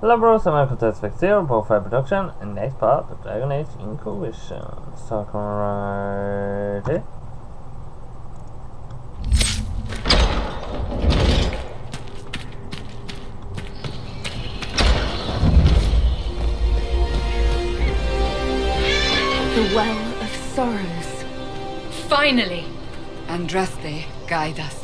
Hello bros, I'm Michael Test 0, BroFive production, and next part of Dragon Age Inquisition. Starting right here. The Well of Sorrows. Finally! Andraste, guide us.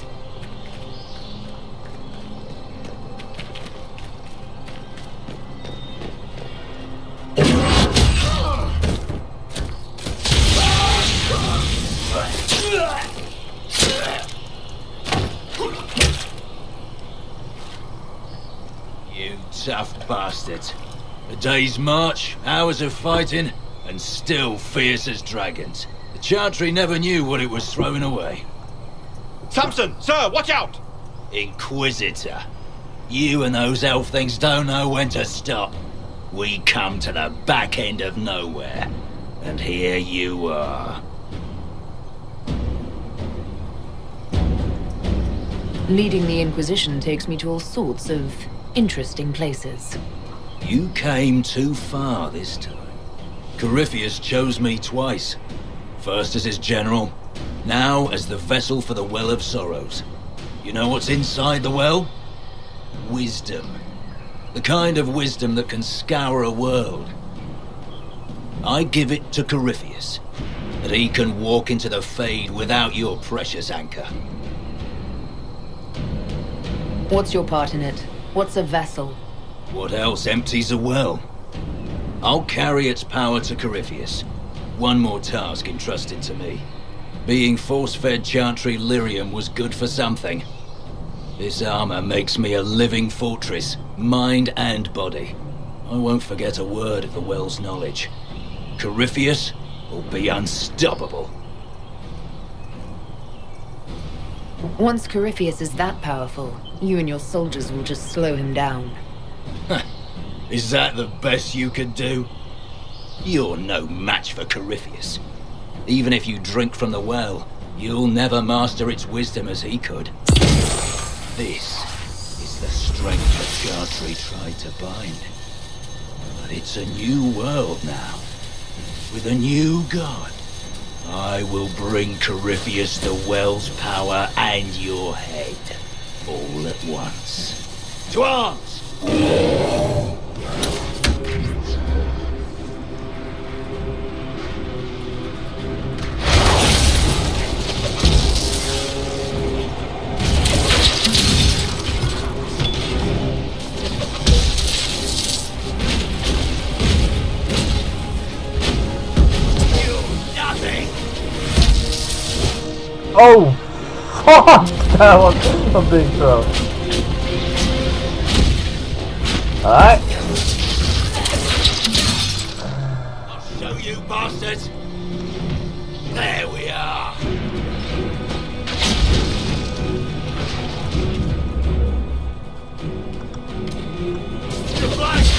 You tough bastards. A day's march, hours of fighting, and still fierce as dragons. The Chantry never knew what it was throwing away. Samson, sir, watch out! Inquisitor. You and those elf things don't know when to stop. We come to the back end of nowhere. And here you are. Leading the Inquisition takes me to all sorts of interesting places. You came too far this time. Corypheus chose me twice. First as his general, now as the vessel for the Well of Sorrows. You know what's inside the well? Wisdom. The kind of wisdom that can scour a world. I give it to Corypheus, that he can walk into the Fade without your precious anchor. What's your part in it? What's a vessel? What else empties a well? I'll carry its power to Corypheus. One more task entrusted to me. Being force-fed Chantry lyrium was good for something. This armor makes me a living fortress, mind and body. I won't forget a word of the well's knowledge. Corypheus will be unstoppable. Once Corypheus is that powerful, you and your soldiers will just slow him down. Is that the best you could do? You're no match for Corypheus. Even if you drink from the well, you'll never master its wisdom as he could. This is the strength the Chantry tried to bind. But it's a new world now, with a new god. I will bring Corypheus the well's power and your head, all at once. To arms! Oh! Fuck! That was a big throw. Alright. I'll show you bastards! There we are! To flash!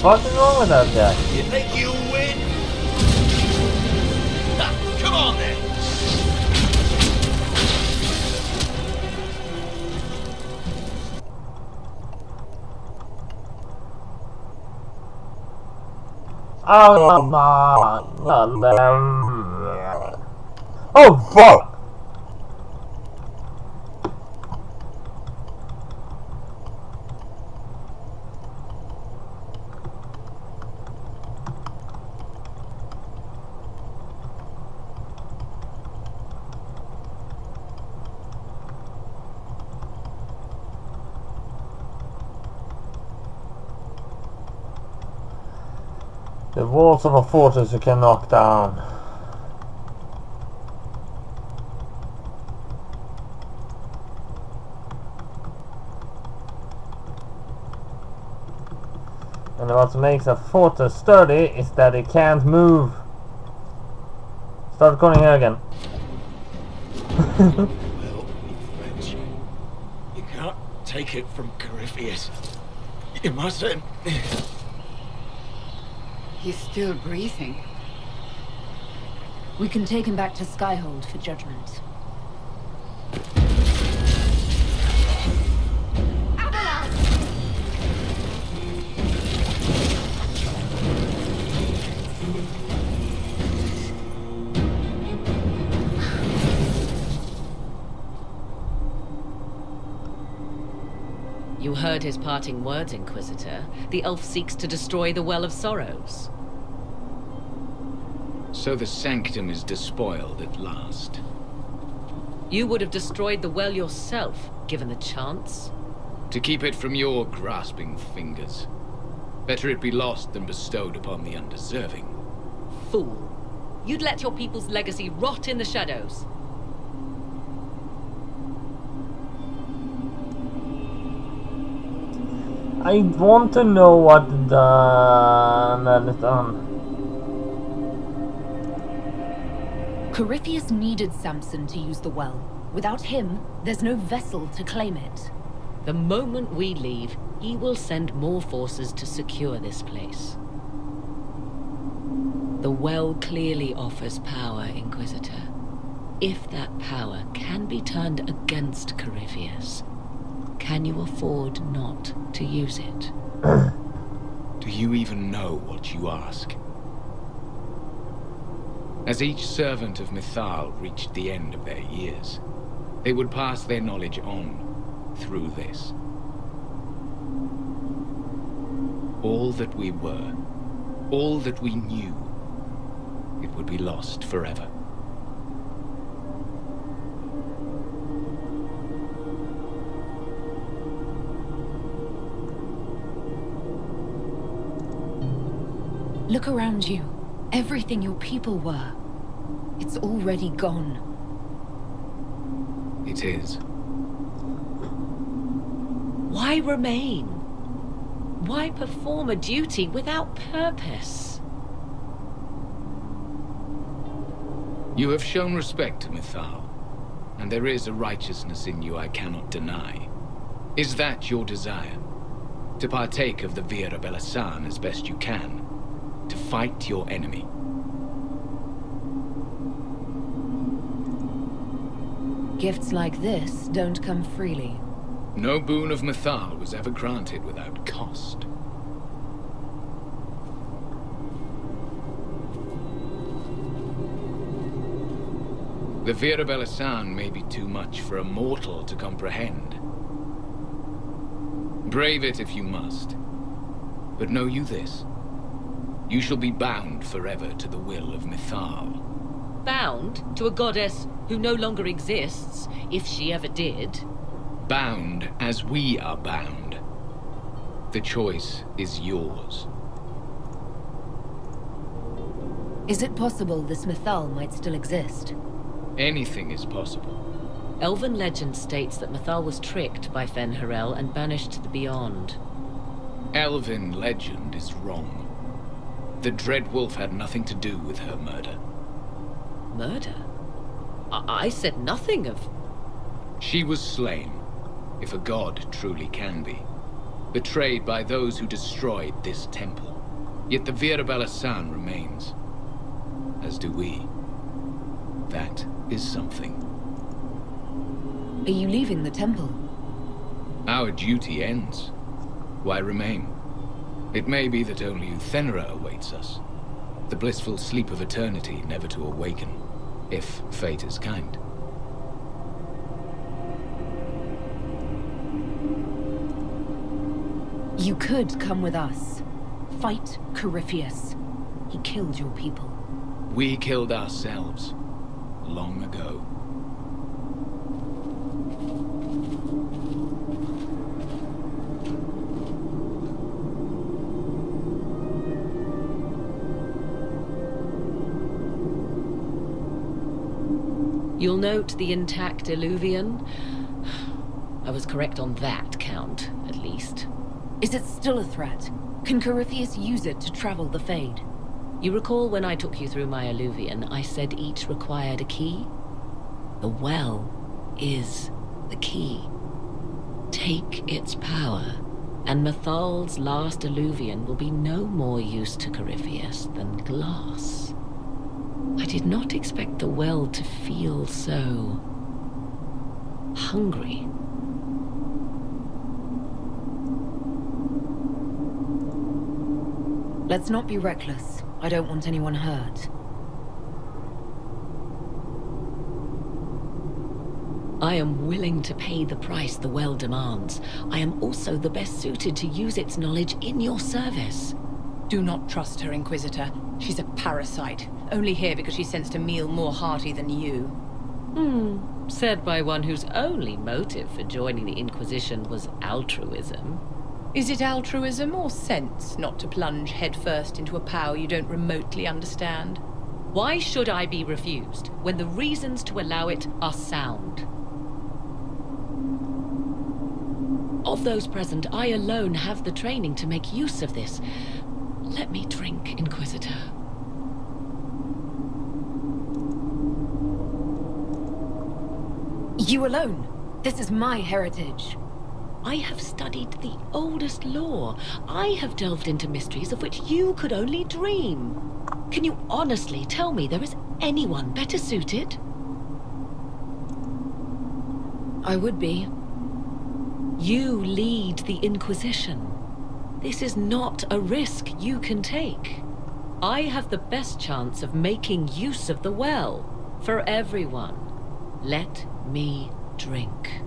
What is wrong with that guy? You think you'll win? Ha, come on then! Oh fuck! The walls of a fortress you can knock down. And what makes a fortress sturdy is that it can't move. Start going here again. Well, French, you can't take it from Corypheus. You mustn't. He's still breathing. We can take him back to Skyhold for judgment. You heard his parting words, Inquisitor. The elf seeks to destroy the Well of Sorrows. So the sanctum is despoiled at last. You would have destroyed the well yourself, given the chance. To keep it from your grasping fingers. Better it be lost than bestowed upon the undeserving. Fool. You'd let your people's legacy rot in the shadows. I want to know what done. Corypheus needed Samson to use the well. Without him, there's no vessel to claim it. The moment we leave, he will send more forces to secure this place. The well clearly offers power, Inquisitor. If that power can be turned against Corypheus, can you afford not to use it? Do you even know what you ask? As each servant of Mythal reached the end of their years, they would pass their knowledge on through this. All that we were, all that we knew, it would be lost forever. Look around you. Everything your people were. It's already gone. It is. Why remain? Why perform a duty without purpose? You have shown respect to Mythal, and there is a righteousness in you I cannot deny. Is that your desire? To partake of the Vira Belasan as best you can? To fight your enemy? Gifts like this don't come freely. No boon of Mythal was ever granted without cost. The Vira Belasan may be too much for a mortal to comprehend. Brave it if you must. But know you this. You shall be bound forever to the will of Mythal. Bound to a goddess who no longer exists, if she ever did. Bound as we are bound. The choice is yours. Is it possible this Mythal might still exist? Anything is possible. Elven legend states that Mythal was tricked by Fen-Harel and banished to the Beyond. Elven legend is wrong. The Dread Wolf had nothing to do with her murder. Murder? I said nothing of... She was slain, if a god truly can be. Betrayed by those who destroyed this temple. Yet the Vira Belasan remains. As do we. That is something. Are you leaving the temple? Our duty ends. Why remain? It may be that only Uthenra awaits us. The blissful sleep of eternity never to awaken, if fate is kind. You could come with us. Fight Corypheus. He killed your people. We killed ourselves. Long ago. You'll note the intact Illuvian. I was correct on that count, at least. Is it still a threat? Can Corypheus use it to travel the Fade? You recall when I took you through my Illuvian, I said each required a key? The well is the key. Take its power, and Mathal's last Illuvian will be no more use to Corypheus than glass. I did not expect the well to feel so hungry. Let's not be reckless. I don't want anyone hurt. I am willing to pay the price the well demands. I am also the best suited to use its knowledge in your service. Do not trust her, Inquisitor. She's a parasite, only here because she sensed a meal more hearty than you. Said by one whose only motive for joining the Inquisition was altruism. Is it altruism or sense not to plunge headfirst into a power you don't remotely understand? Why should I be refused when the reasons to allow it are sound? Of those present, I alone have the training to make use of this. Let me drink, Inquisitor. You alone? This is my heritage. I have studied the oldest lore. I have delved into mysteries of which you could only dream. Can you honestly tell me there is anyone better suited? I would be. You lead the Inquisition. This is not a risk you can take. I have the best chance of making use of the well for everyone. Let me drink.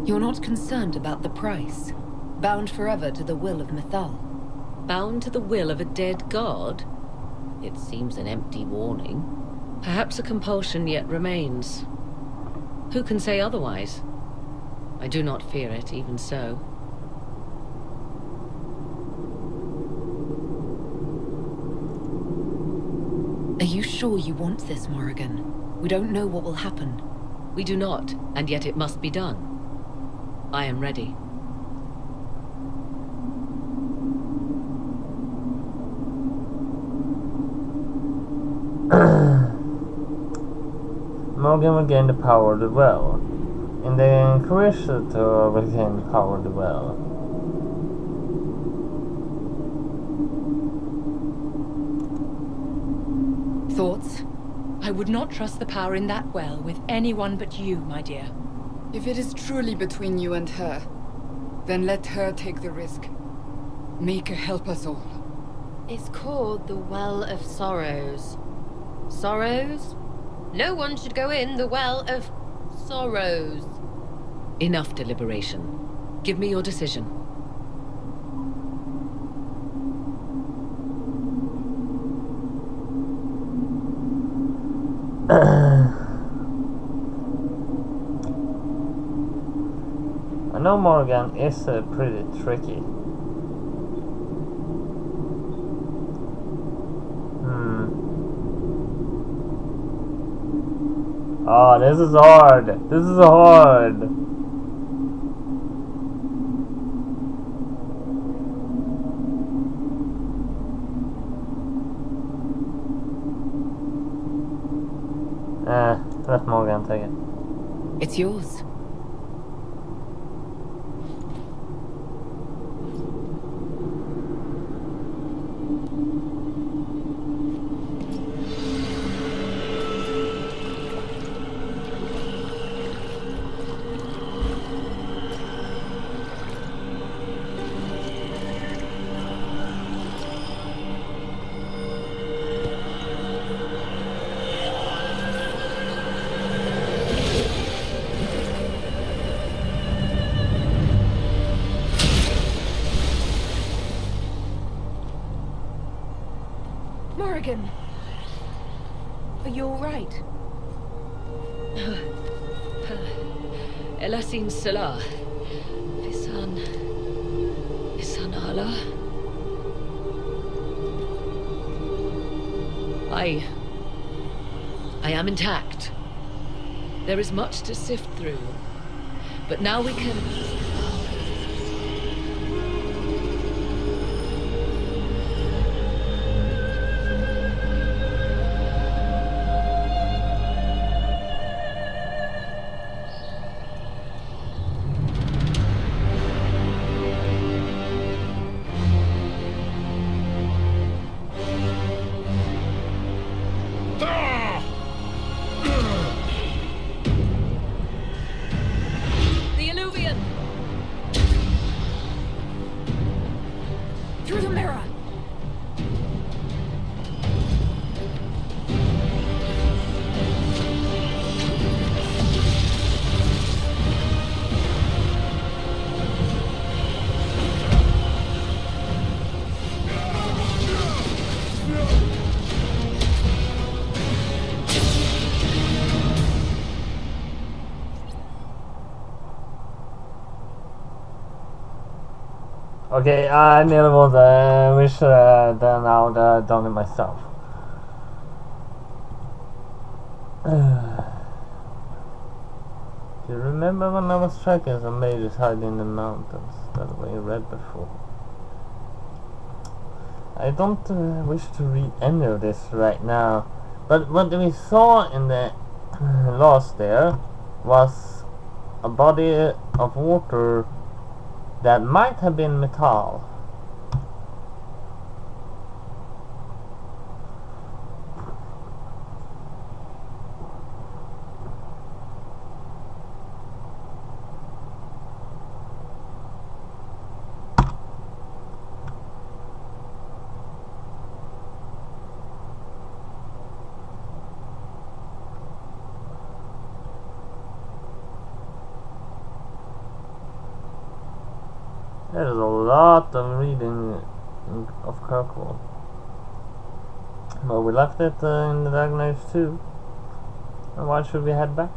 You're not concerned about the price? Bound forever to the will of Mythal? Bound to the will of a dead god? It seems an empty warning. Perhaps a compulsion yet remains. Who can say otherwise? I do not fear it, even so. Are you sure you want this, Morrigan? We don't know what will happen. We do not, and yet it must be done. I am ready. Morgan will gain the power of the well, and the Inquisitor will gain the power of the well. Thoughts? I would not trust the power in that well with anyone but you, my dear. If it is truly between you and her, then let her take the risk. Make her help us all. It's called the Well of Sorrows. Sorrows? No one should go in the Well of Sorrows. Enough deliberation. Give me your decision. I know Morgan is pretty tricky. Oh, this is hard. This is hard. Let Morgan take it. It's yours. Morrigan! Are you alright? Elasin Salah. Visan Allah. I am intact. There is much to sift through, but now we can... Through the mirror! Okay, I nearly was wish done out done it myself. Do you remember when I was tracking some mages hiding in the mountains that we read before? I don't wish to read any of this right now, but what we saw in the last there was a body of water that might have been metal. There's a lot of reading of Kirkwall. Well, we left it in the Dragon Age 2. And why should we head back?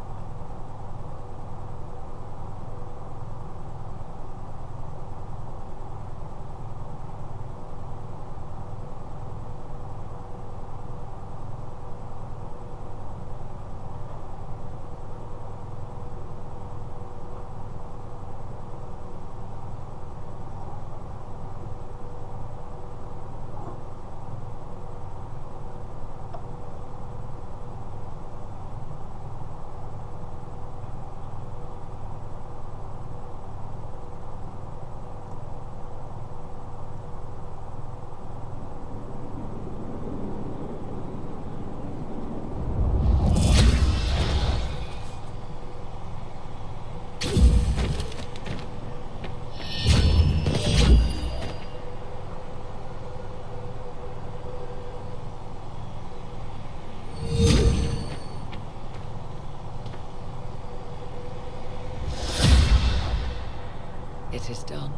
It is done.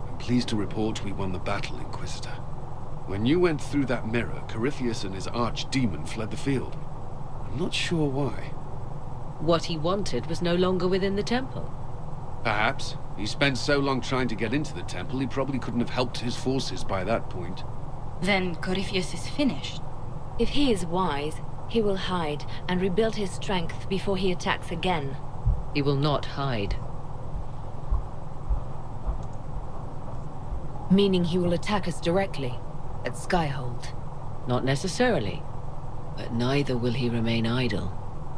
I'm pleased to report we won the battle, Inquisitor. When you went through that mirror, Corypheus and his archdemon fled the field. I'm not sure why. What he wanted was no longer within the temple. Perhaps. He spent so long trying to get into the temple, he probably couldn't have helped his forces by that point. Then Corypheus is finished. If he is wise, he will hide and rebuild his strength before he attacks again. He will not hide. Meaning he will attack us directly, at Skyhold. Not necessarily. But neither will he remain idle.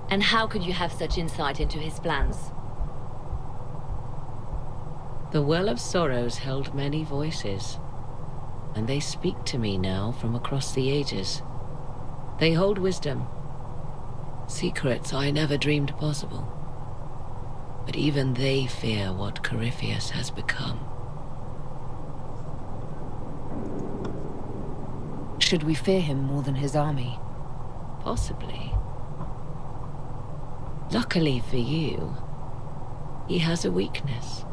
And how could you have such insight into his plans? The Well of Sorrows held many voices, and they speak to me now from across the ages. They hold wisdom, secrets I never dreamed possible. But even they fear what Corypheus has become. Should we fear him more than his army? Possibly. Luckily for you, he has a weakness.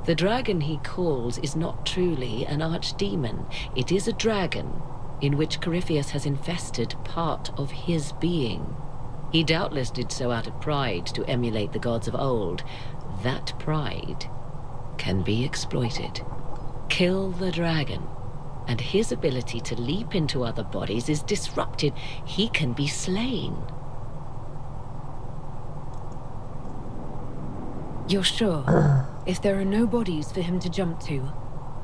The dragon he calls is not truly an archdemon. It is a dragon, in which Corypheus has infested part of his being. He doubtless did so out of pride to emulate the gods of old. That pride can be exploited. Kill the dragon, and his ability to leap into other bodies is disrupted. He can be slain. You're sure? If there are no bodies for him to jump to?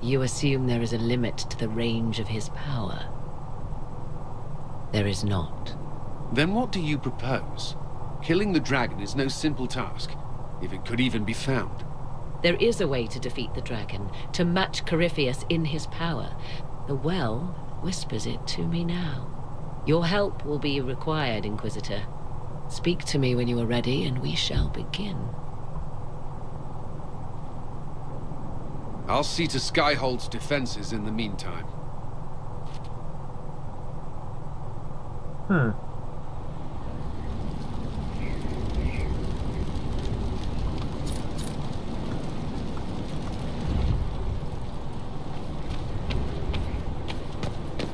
You assume there is a limit to the range of his power. There is not. Then what do you propose? Killing the dragon is no simple task, if it could even be found. There is a way to defeat the dragon, to match Corypheus in his power. The well whispers it to me now. Your help will be required, Inquisitor. Speak to me when you are ready, and we shall begin. I'll see to Skyhold's defenses in the meantime.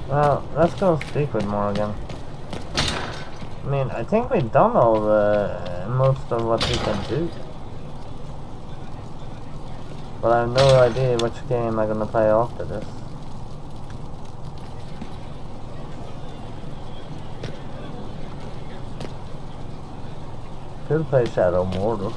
Well, let's go speak with Morgan. I mean, I think we've done all most of what we can do. But I have no idea which game I'm gonna play after this. Could play Shadow Mordor.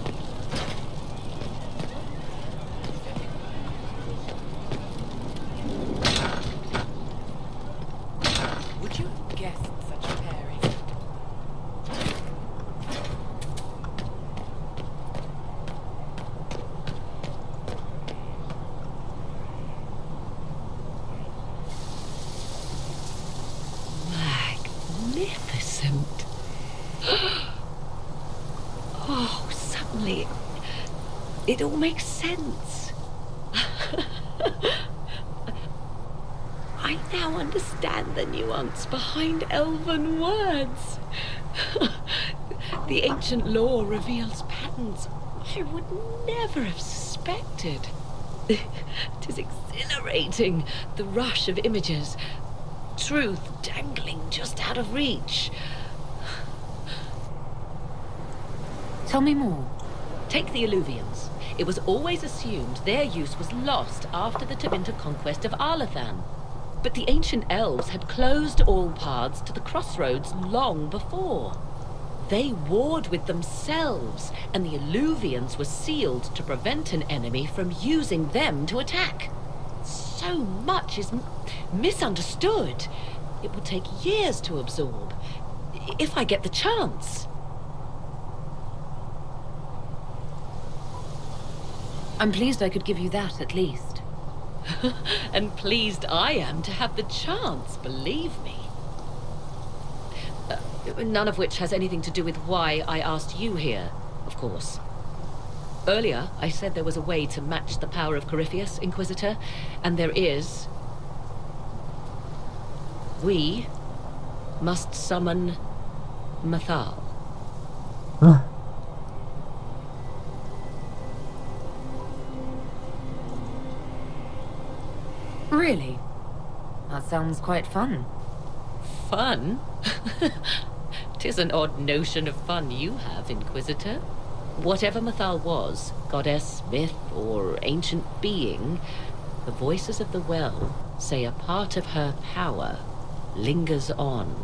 Would you have guessed such a pairing? Magnificent. Oh, suddenly, it all makes sense. I now understand the nuance behind elven words. The ancient lore reveals patterns I would never have suspected. It is exhilarating, the rush of images, truth dangling just out of reach. Tell me more. Take the Alluvians. It was always assumed their use was lost after the Tevinter conquest of Arlathan. But the ancient elves had closed all paths to the crossroads long before. They warred with themselves, and the Alluvians were sealed to prevent an enemy from using them to attack. So much is misunderstood. It will take years to absorb, if I get the chance. I'm pleased I could give you that, at least. And pleased I am to have the chance, believe me. None of which has anything to do with why I asked you here, of course. Earlier, I said there was a way to match the power of Corypheus, Inquisitor, and there is. We must summon Mathal. Really? That sounds quite fun. Fun? 'Tis an odd notion of fun you have, Inquisitor. Whatever Mathal was, goddess, myth, or ancient being, the voices of the well say a part of her power lingers on.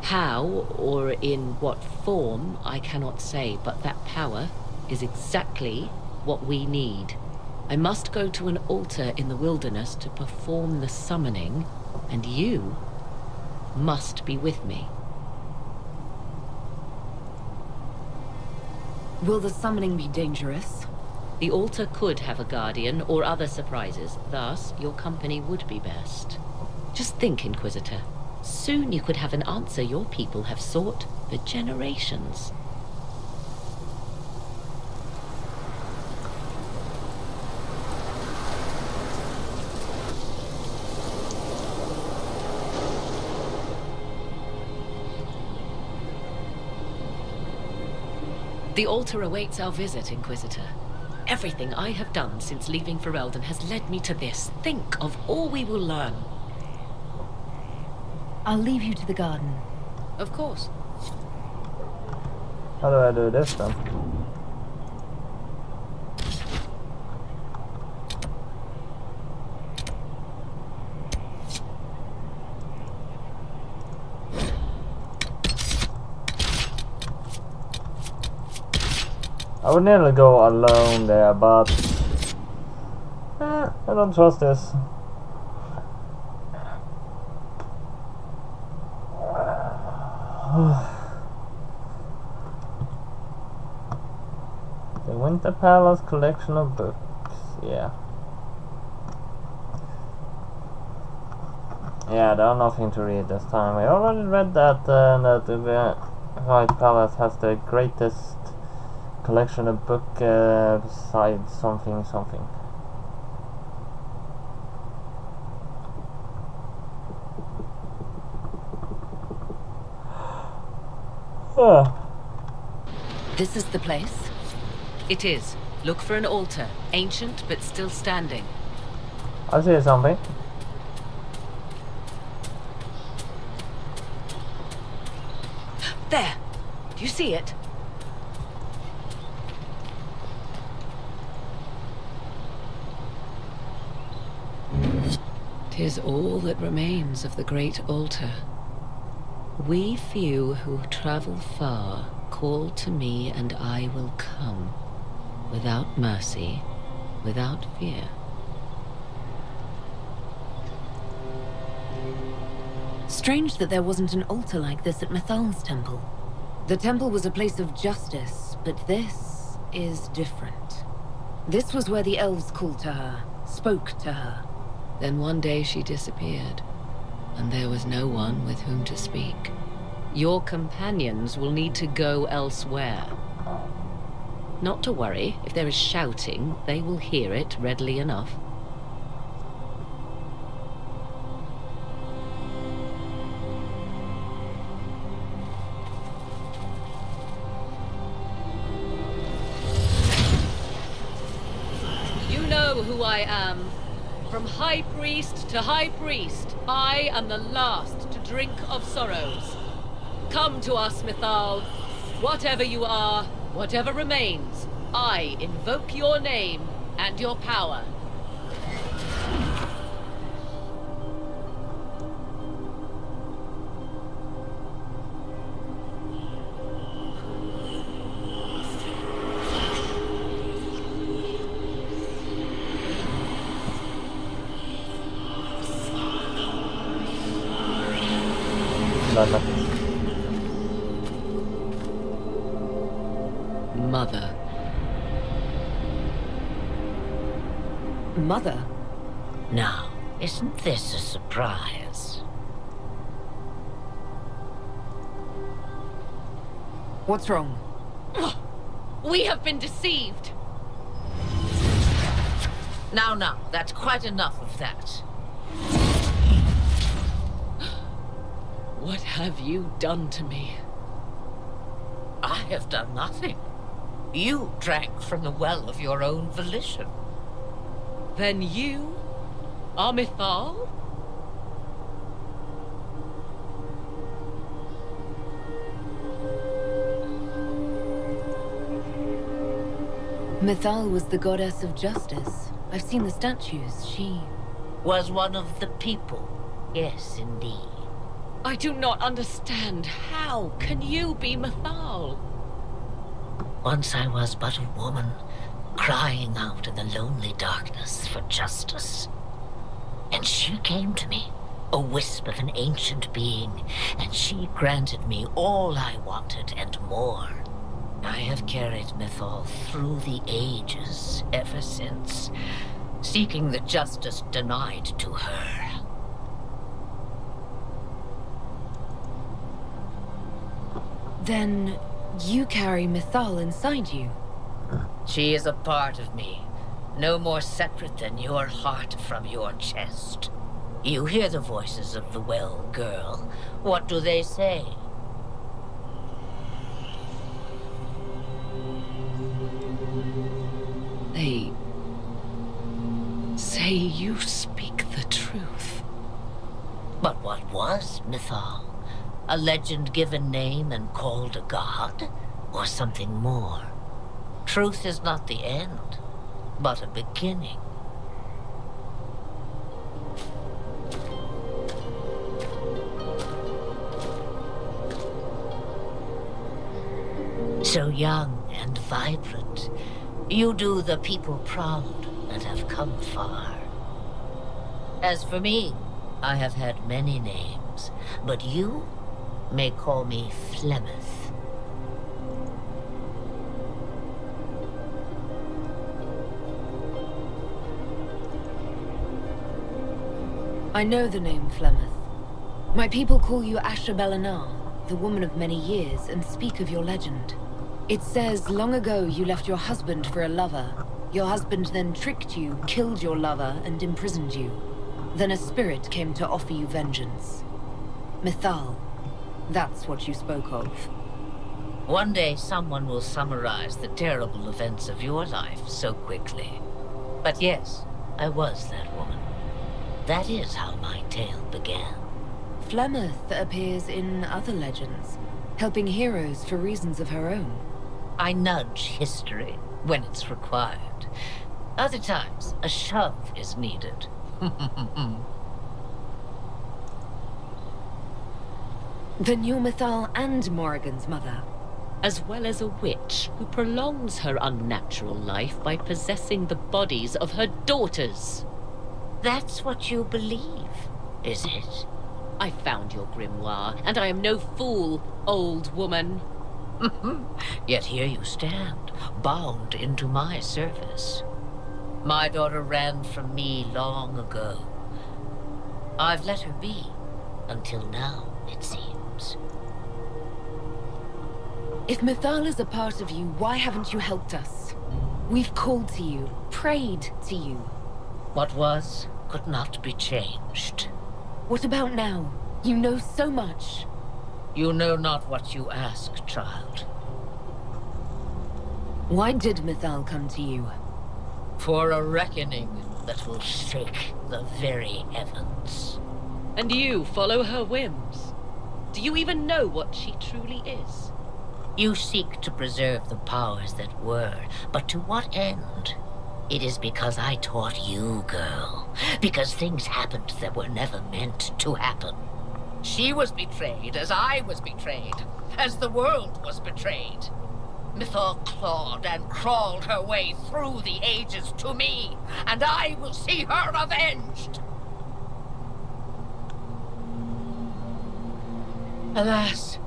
How, or in what form, I cannot say, but that power is exactly what we need. I must go to an altar in the wilderness to perform the summoning, and you must be with me. Will the summoning be dangerous? The altar could have a guardian or other surprises, thus your company would be best. Just think, Inquisitor. Soon you could have an answer your people have sought for generations. The altar awaits our visit, Inquisitor. Everything I have done since leaving Ferelden has led me to this. Think of all we will learn. I'll leave you to the garden. Of course. How do I do this then? I would nearly go alone there, but I don't trust this. The Winter Palace collection of books, yeah. Yeah, there are nothing to read this time. I already read that the White Palace has the greatest collection of book besides something. This is the place? It is. Look for an altar. Ancient, but still standing. I see something. There! Do you see it? 'Tis all that remains of the great altar. We few who travel far call to me and I will come. Without mercy, without fear. Strange that there wasn't an altar like this at Methal's temple. The temple was a place of justice, but this is different. This was where the elves called to her, spoke to her. Then one day she disappeared, and there was no one with whom to speak. Your companions will need to go elsewhere. Not to worry, if there is shouting, they will hear it readily enough. You know who I am. From High Priest to High Priest, I am the last to drink of sorrows. Come to us, Mithal. Whatever you are, whatever remains, I invoke your name and your power. Mother. Mother? Now, isn't this a surprise? What's wrong? We have been deceived. Now, that's quite enough of that. What have you done to me? I have done nothing. You drank from the well of your own volition. Then you are Mithal? Mithal was the goddess of justice. I've seen the statues. She was one of the people. Yes, indeed. I do not understand. How can you be Mithal? Once I was but a woman, crying out in the lonely darkness for justice. And she came to me, a wisp of an ancient being, and she granted me all I wanted and more. I have carried Mithal through the ages ever since, seeking the justice denied to her. Then you carry Mithal inside you. She is a part of me, no more separate than your heart from your chest. You hear the voices of the well girl. What do they say? They say you speak the truth. But what was Mythal? A legend given name and called a god? Or something more? Truth is not the end, but a beginning. So young and vibrant, you do the people proud and have come far. As for me, I have had many names, but you may call me Flemeth. I know the name Flemeth. My people call you Asher Belenar, the woman of many years, and speak of your legend. It says long ago you left your husband for a lover. Your husband then tricked you, killed your lover, and imprisoned you. Then a spirit came to offer you vengeance. Mythal, that's what you spoke of. One day someone will summarize the terrible events of your life so quickly. But yes, I was that woman. That is how my tale began. Flemeth appears in other legends, helping heroes for reasons of her own. I nudge history when it's required. Other times, a shove is needed. Then you're Mythal and Morrigan's mother. As well as a witch who prolongs her unnatural life by possessing the bodies of her daughters. That's what you believe, is it? I found your grimoire, and I am no fool, old woman. Yet here you stand, bound into my service. My daughter ran from me long ago. I've let her be, until now, it seems. If Mythal is a part of you, why haven't you helped us? We've called to you, prayed to you. What was could not be changed. What about now? You know so much. You know not what you ask, child. Why did Mythal come to you? For a reckoning that will shake the very heavens. And you follow her whims. Do you even know what she truly is? You seek to preserve the powers that were, but to what end? It is because I taught you, girl. Because things happened that were never meant to happen. She was betrayed as I was betrayed, as the world was betrayed. Mythal clawed and crawled her way through the ages to me, and I will see her avenged. Alas,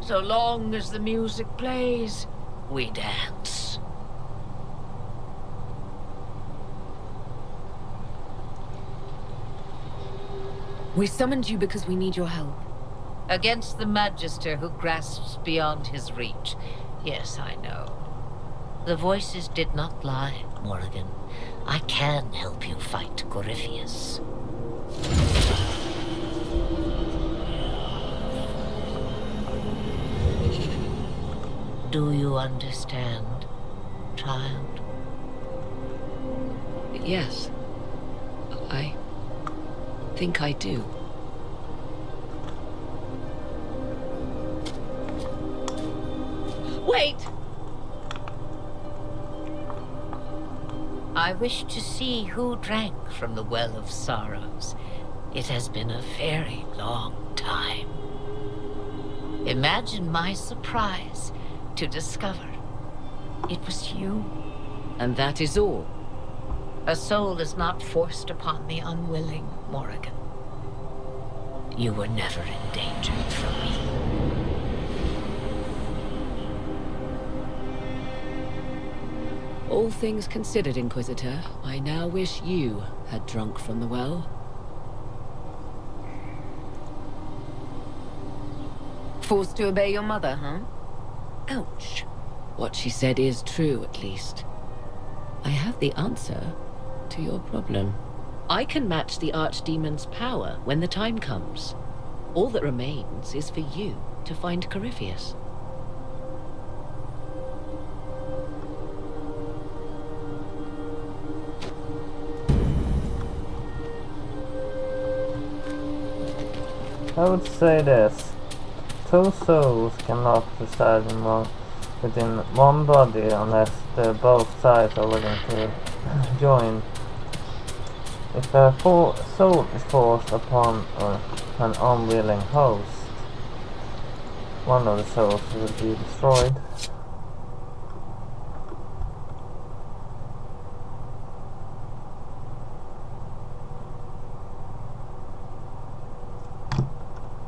so long as the music plays, we dance. We summoned you because we need your help. Against the Magister who grasps beyond his reach. Yes, I know. The voices did not lie, Morrigan. I can help you fight Corypheus. Do you understand, child? Yes. I think I do. Wait! I wish to see who drank from the Well of Sorrows. It has been a very long time. Imagine my surprise to discover it was you. And that is all? A soul is not forced upon the unwilling, Morrigan. You were never endangered from me. All things considered, Inquisitor, I now wish you had drunk from the well. Forced to obey your mother, huh? Ouch. What she said is true, at least. I have the answer to your problem. I can match the Archdemon's power when the time comes. All that remains is for you to find Corypheus. I would say this. Two souls cannot reside within one body unless both sides are willing to join. If a soul is forced upon an unwilling host, one of the souls will be destroyed.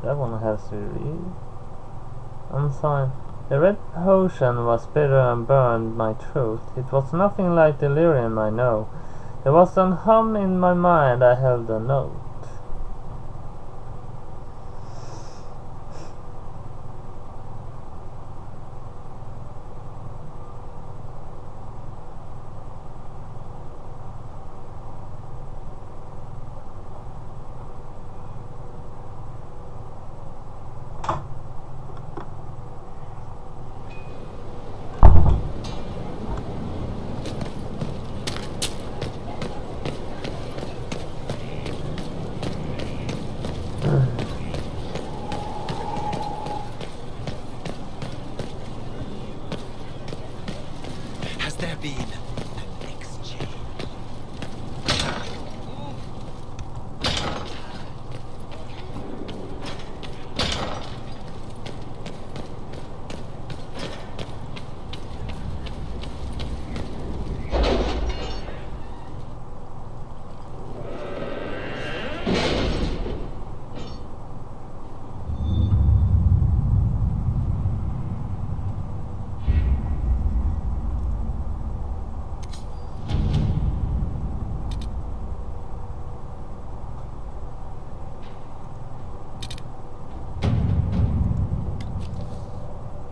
That one has to read. I'm fine. The red potion was bitter and burned my throat. It was nothing like delirium, I know. There was an hum in my mind. I held a note. Has there been an exchange?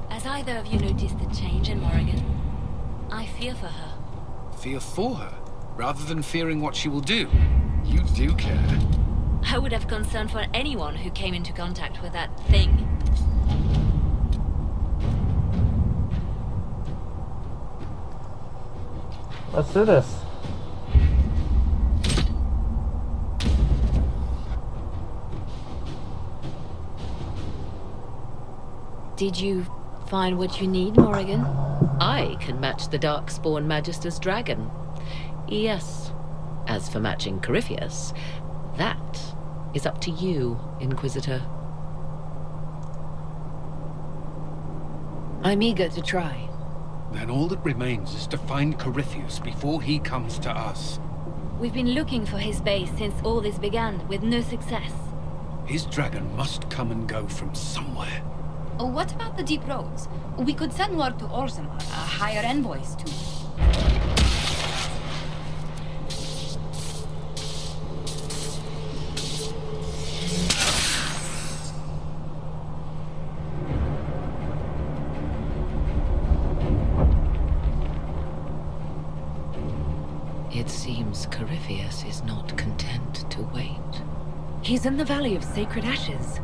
Has either of you noticed the change in Morrigan? I fear for her. Fear for her, rather than fearing what she will do. You do care. I would have concern for anyone who came into contact with that thing. Let's do this. Did you find what you need, Morrigan? I can match the Darkspawn Magister's dragon. Yes. As for matching Corypheus, that is up to you, Inquisitor. I'm eager to try. Then all that remains is to find Corypheus before he comes to us. We've been looking for his base since all this began, with no success. His dragon must come and go from somewhere. Oh, what about the deep roads? We could send word to Orzammar, hire envoys too. It seems Corypheus is not content to wait. He's in the Valley of Sacred Ashes.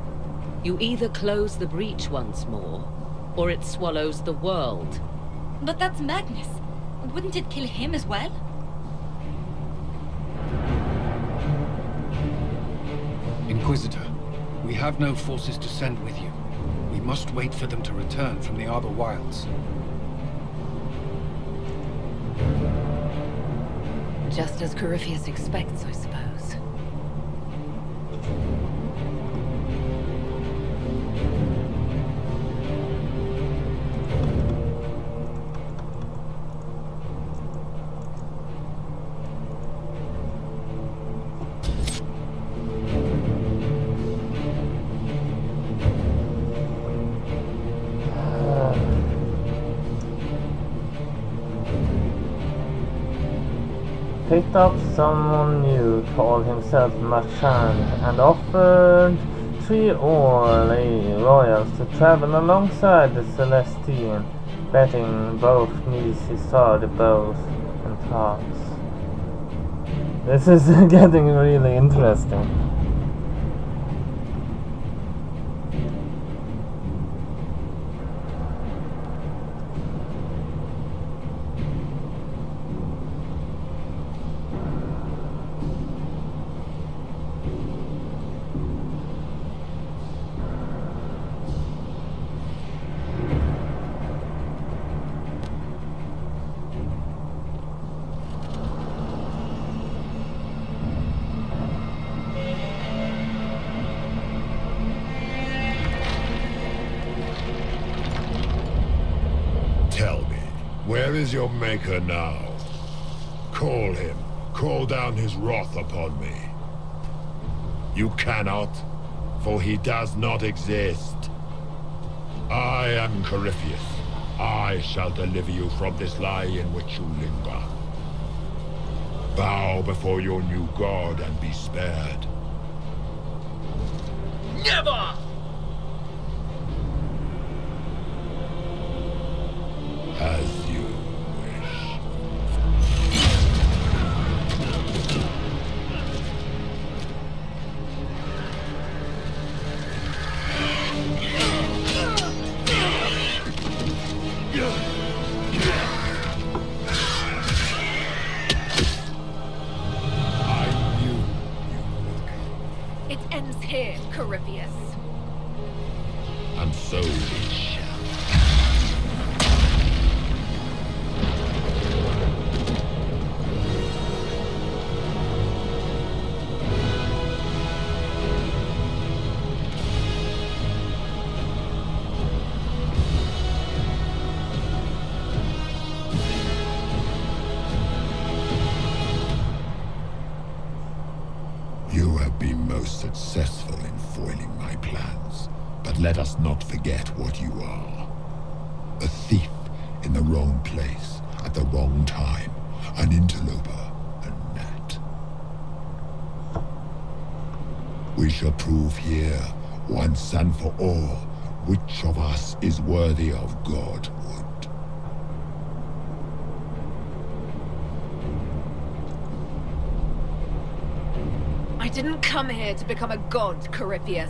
You either close the breach once more, or it swallows the world. But that's Magnus. Wouldn't it kill him as well? Inquisitor, we have no forces to send with you. We must wait for them to return from the Arbor Wilds. Just as Corypheus expects, I suppose. Picked up someone new, called himself Marchand, and offered 3 Orley royals to travel alongside the Celestine, betting both needs his hardy bows and tarts. This is getting really interesting. Where is your maker now? Call him. Call down his wrath upon me. You cannot, for he does not exist. I am Corypheus. I shall deliver you from this lie in which you linger. Bow before your new god and be spared. Never! As you wish. It ends here, Corypheus. And so it shall. You have been most successful in foiling my plans, but let us not forget what you are. A thief in the wrong place, at the wrong time, an interloper, a gnat. We shall prove here, once and for all, which of us is worthy of godhood. I didn't come here to become a god, Corypheus.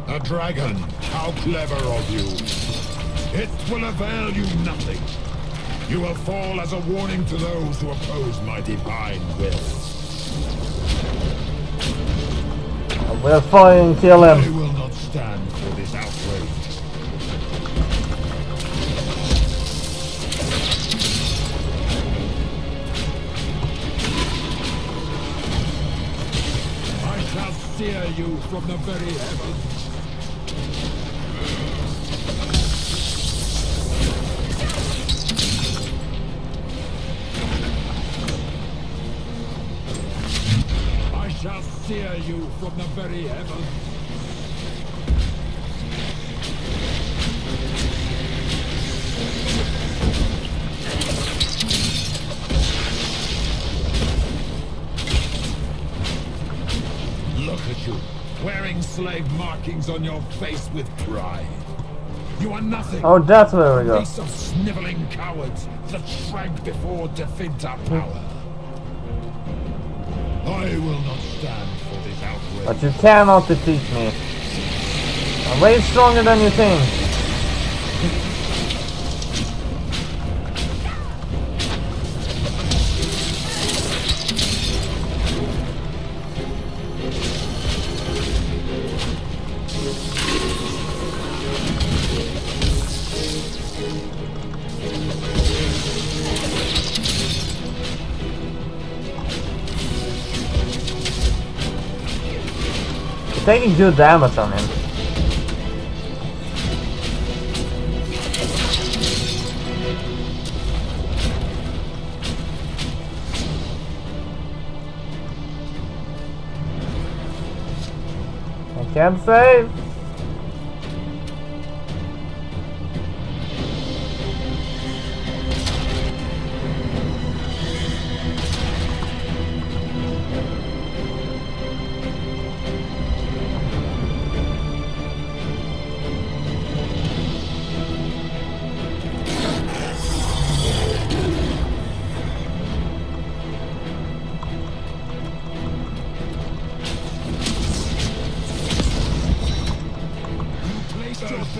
A dragon, how clever of you. It will avail you nothing. You will fall as a warning to those who oppose my divine will. We'll fight and kill him. I will not stand for this outrage. I shall sear you from the very heavens. I shall sear you from the very heavens. Look at you, wearing slave markings on your face with pride. You are nothing. Oh, that's where we go. A race of sniveling cowards that shrank before Definta power. I will not stand for this outrage. But you cannot defeat me. I'm way stronger than you think. Taking good damage on him. I can't save.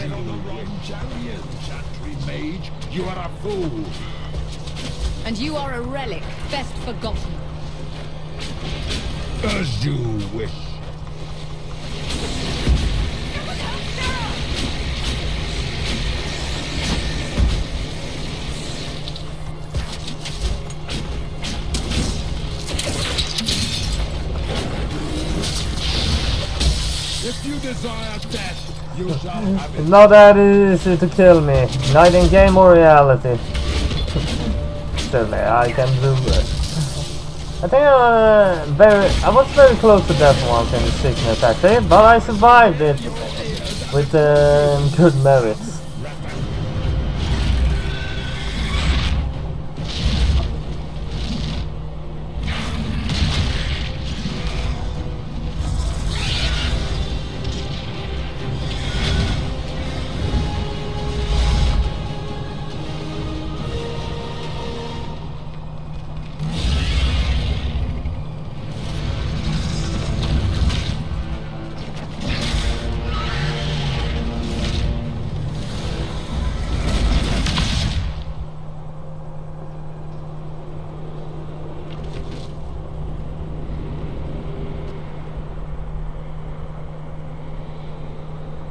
On the wrong chariot, Chantry Mage. You are a fool. And you are a relic, best forgotten. As you wish. If you desire death, you shall have it. It's not that easy to kill me, not in game or reality. Certainly, I can do it. I think I was very close to death once in the sickness actually, but I survived it with good merits.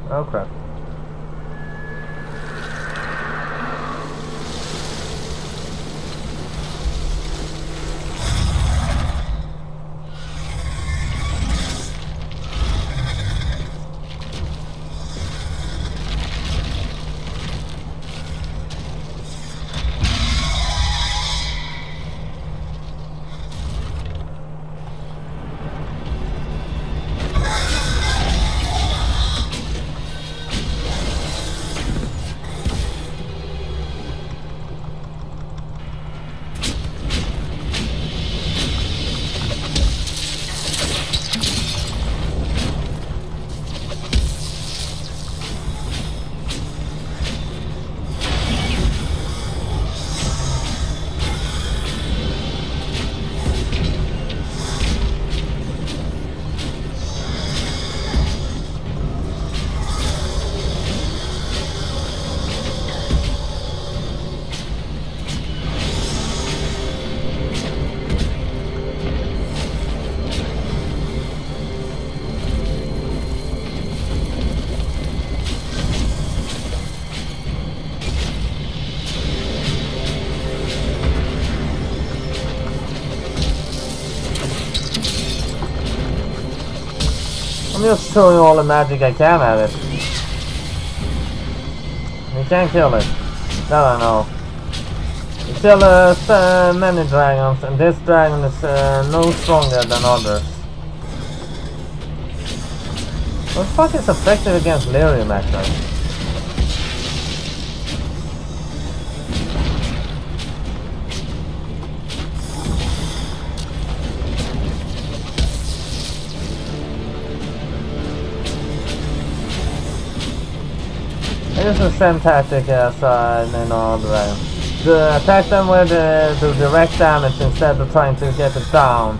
Oh crap. I'm just throwing all the magic I can at it. You can't kill it. That I know. You kill many dragons, and this dragon is no stronger than others. What the fuck is effective against lyrium actually? It's the same tactic as in all dragons. To attack them with the direct damage instead of trying to get it down.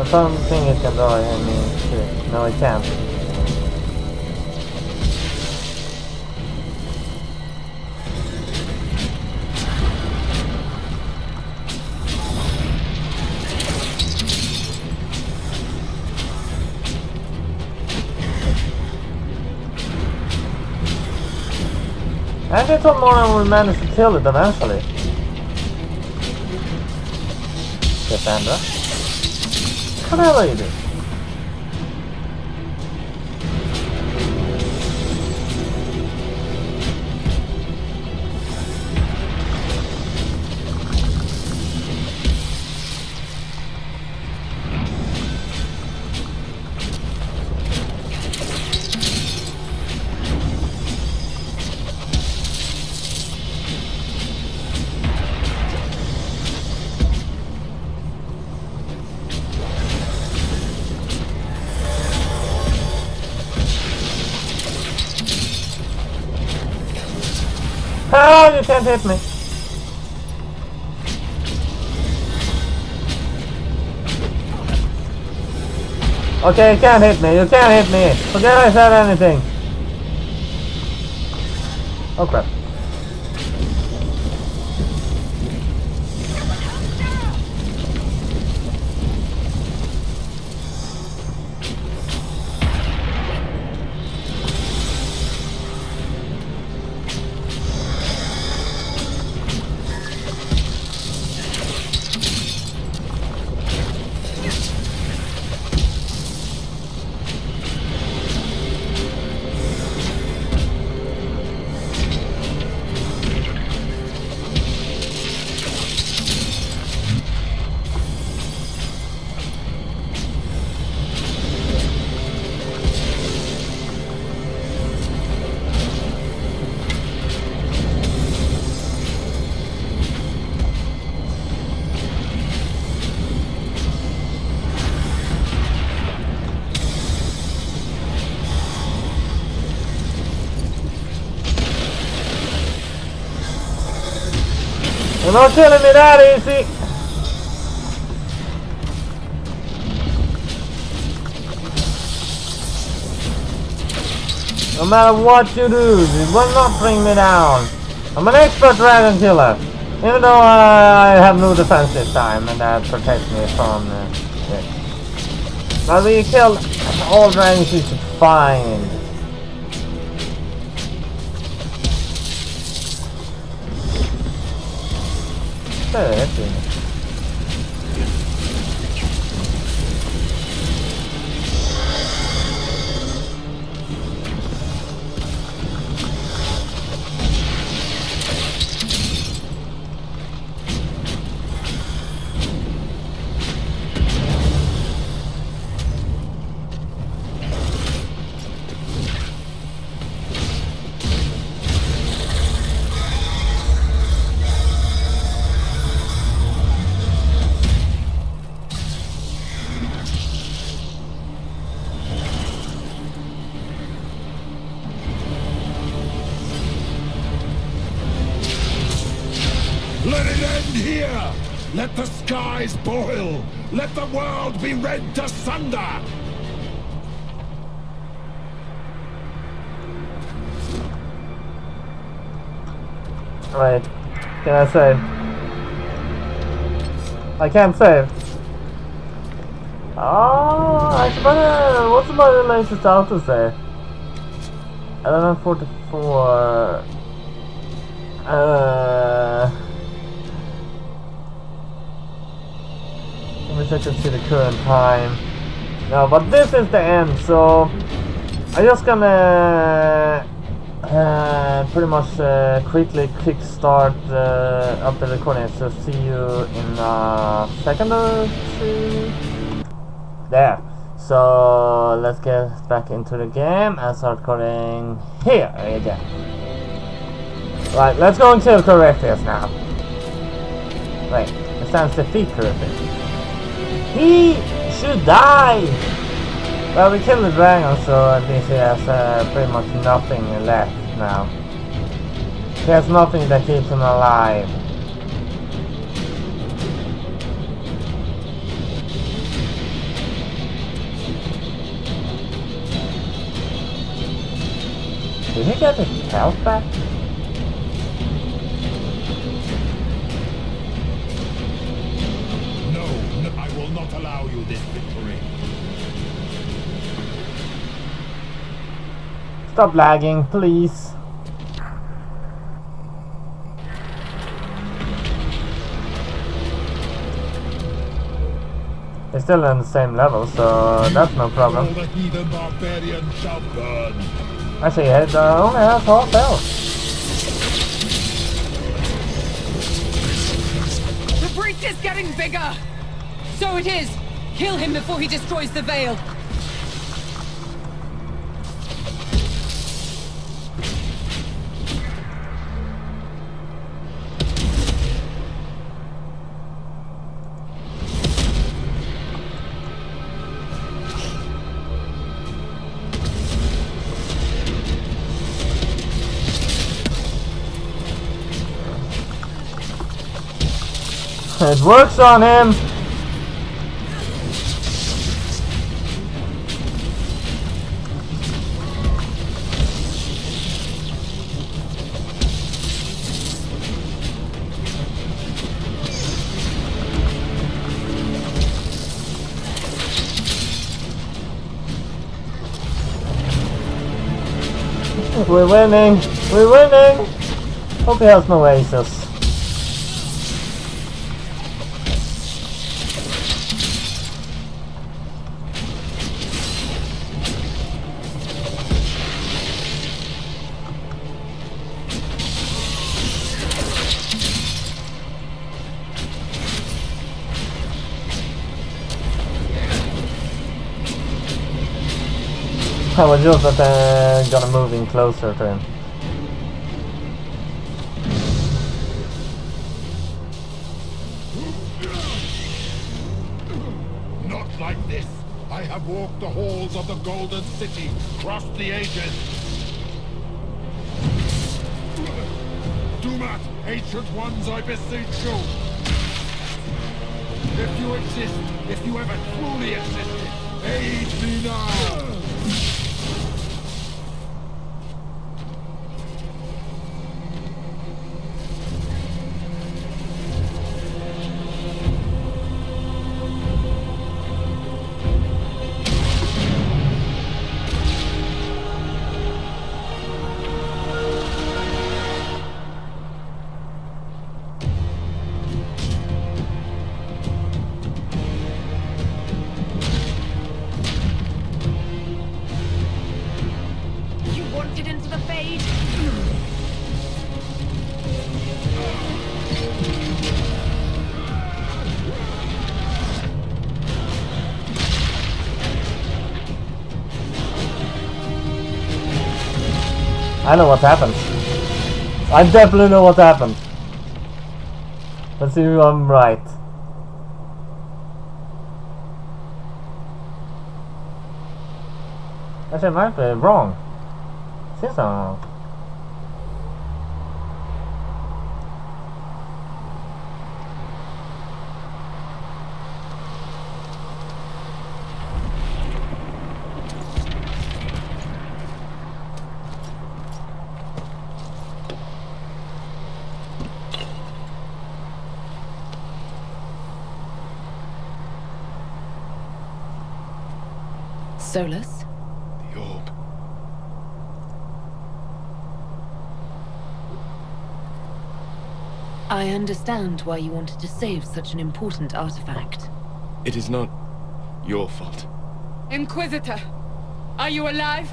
I don't think it can die, I mean, shit. No, it can't. I think tomorrow we'll manage to kill it eventually. Cassandra? What the hell are you doing? No, you can't hit me. Okay, you can't hit me. You can't hit me. Forget I said anything. Oh crap. You're not killing me that easy! No matter what you do, it will not bring me down. I'm an expert dragon killer. Even though I have no defense this time, and that protects me from this. But we killed all dragons you could find. Let it end here! Let the skies boil! Let the world be rent asunder! Right. Can I save? I can't save. Oh, what's my latest auto save? 11:44. Let me check and see the current time. No, but this is the end, so I'm just gonna pretty much quickly kickstart up the recording. So see you in a second or two. There. So let's get back into the game and start recording here again. Right, let's go and kill Corypheus now. Wait, it stands defeat Corypheus. He should die! Well, we killed the dragon, so at least he has pretty much nothing left now. He has nothing that keeps him alive. Did he get his health back? I will not allow you this victory. Stop lagging, please. They're still on the same level, so that's no problem. All the heathen barbarians shall burn. Actually, it only has half health. The breach is getting bigger! So it is! Kill him before he destroys the veil! It works on him! We're winning! We're winning! Hope he has no aces. I was just gonna move in closer to him. Not like this. I have walked the halls of the Golden City, crossed the ages. Do not, ancient ones, I beseech you. If you exist, if you ever truly existed, aid me now. I know what happened. I definitely know what happened. Let's see if I'm right. Actually, I might be wrong. Since I'm wrong. Solus? The orb. I understand why you wanted to save such an important artifact. It is not your fault. Inquisitor, are you alive?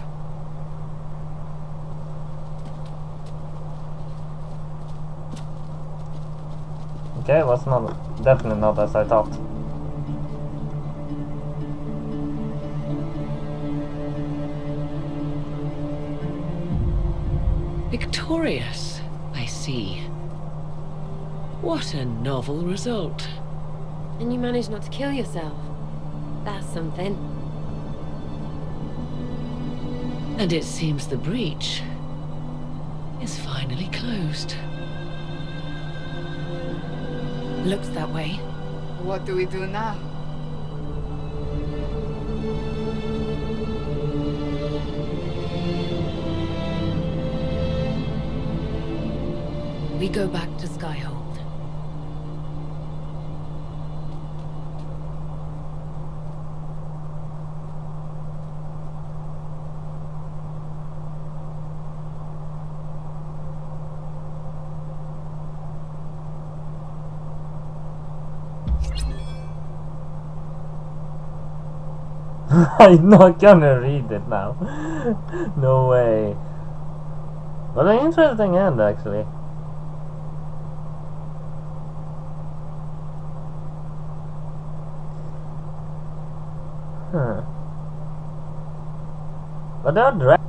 Okay, it was not definitely not as I thought. Victorious, I see. What a novel result. And you managed not to kill yourself. That's something. And it seems the breach is finally closed. Looks that way. What do we do now? We go back to Skyhold. I'm not gonna read it now. No way. But an interesting end, actually. Huh. But they're direct.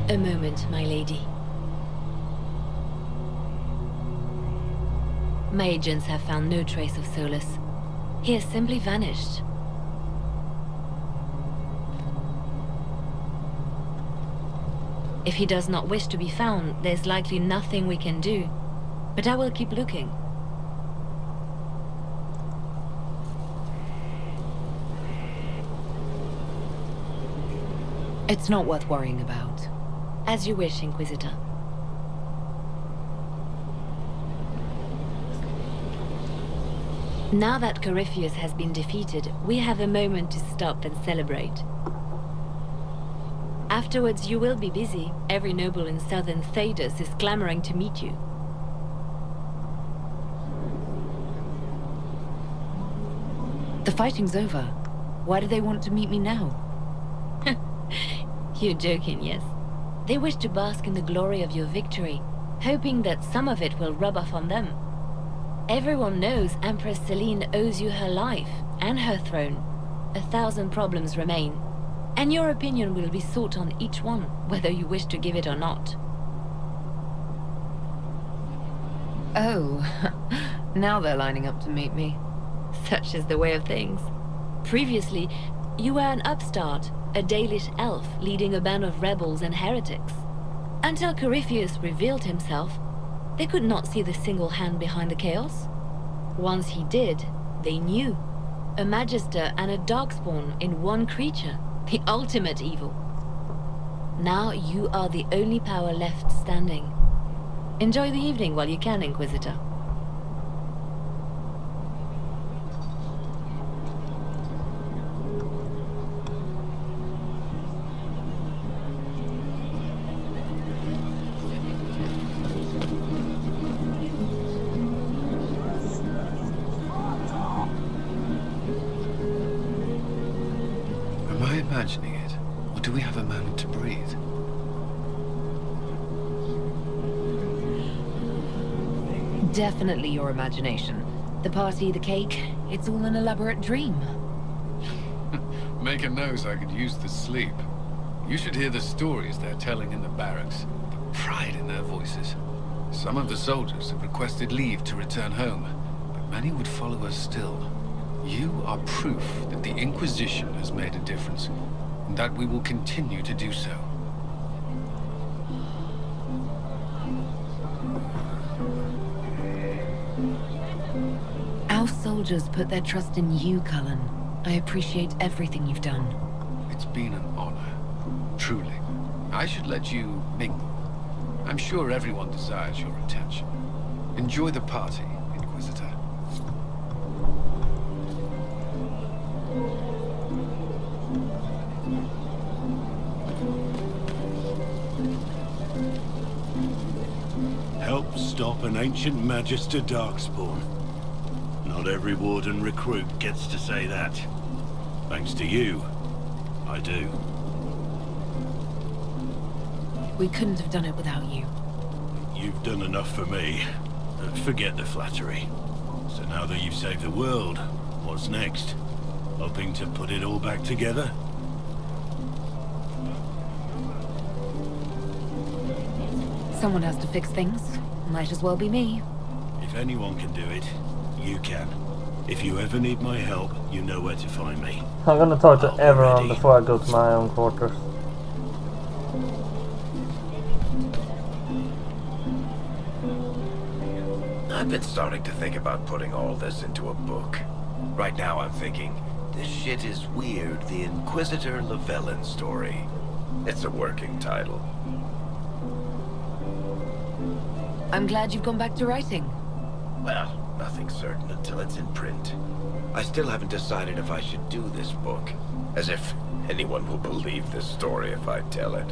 A moment, my lady. My agents have found no trace of Solus. He has simply vanished. If he does not wish to be found, there's likely nothing we can do. But I will keep looking. It's not worth worrying about. As you wish, Inquisitor. Now that Corypheus has been defeated, we have a moment to stop and celebrate. Afterwards, you will be busy. Every noble in southern Thedas is clamoring to meet you. The fighting's over. Why do they want to meet me now? You're joking, yes? They wish to bask in the glory of your victory, hoping that some of it will rub off on them. Everyone knows Empress Celine owes you her life and her throne. 1,000 problems remain, and your opinion will be sought on each one, whether you wish to give it or not. Oh, now they're lining up to meet me. Such is the way of things. Previously, you were an upstart, a Dalish elf leading a band of rebels and heretics. Until Corypheus revealed himself, they could not see the single hand behind the chaos. Once he did, they knew. A Magister and a Darkspawn in one creature, the ultimate evil. Now you are the only power left standing. Enjoy the evening while you can, Inquisitor. Imagining it, or do we have a moment to breathe? Definitely your imagination. The party, the cake, it's all an elaborate dream. Maker knows I could use the sleep. You should hear the stories they're telling in the barracks. The pride in their voices. Some of the soldiers have requested leave to return home, but many would follow us still. You are proof that the Inquisition has made a difference, and that we will continue to do so. Our soldiers put their trust in you, Cullen. I appreciate everything you've done. It's been an honor, truly. I should let you mingle. I'm sure everyone desires your attention. Enjoy the party, Inquisitor. Help stop an ancient Magister Darkspawn. Not every Warden recruit gets to say that. Thanks to you, I do. We couldn't have done it without you. You've done enough for me. Forget the flattery. So now that you've saved the world, what's next? Hoping to put it all back together? Someone has to fix things. Might as well be me. If anyone can do it, you can. If you ever need my help, you know where to find me. I'm gonna talk to everyone before I go to my own quarters. I've been starting to think about putting all this into a book. Right now I'm thinking, this shit is weird, the Inquisitor Llewellyn story. It's a working title. I'm glad you've gone back to writing. Well, nothing's certain until it's in print. I still haven't decided if I should do this book. As if anyone will believe this story if I tell it.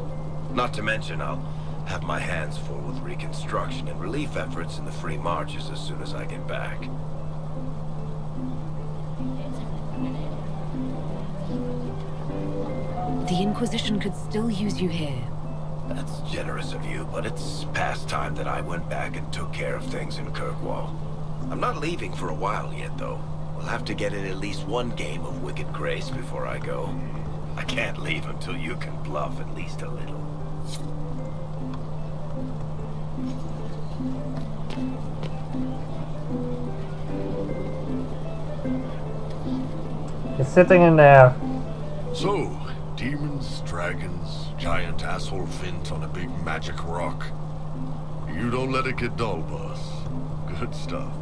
Not to mention, I'll have my hands full with reconstruction and relief efforts in the free marches as soon as I get back. The Inquisition could still use you here. That's generous of you, but it's past time that I went back and took care of things in Kirkwall. I'm not leaving for a while yet, though. We'll have to get in at least one game of Wicked Grace before I go. I can't leave until you can bluff at least a little. He's sitting in there. So, demons, dragons, giant asshole Vint on a big magic rock. You don't let it get dull, boss. Good stuff.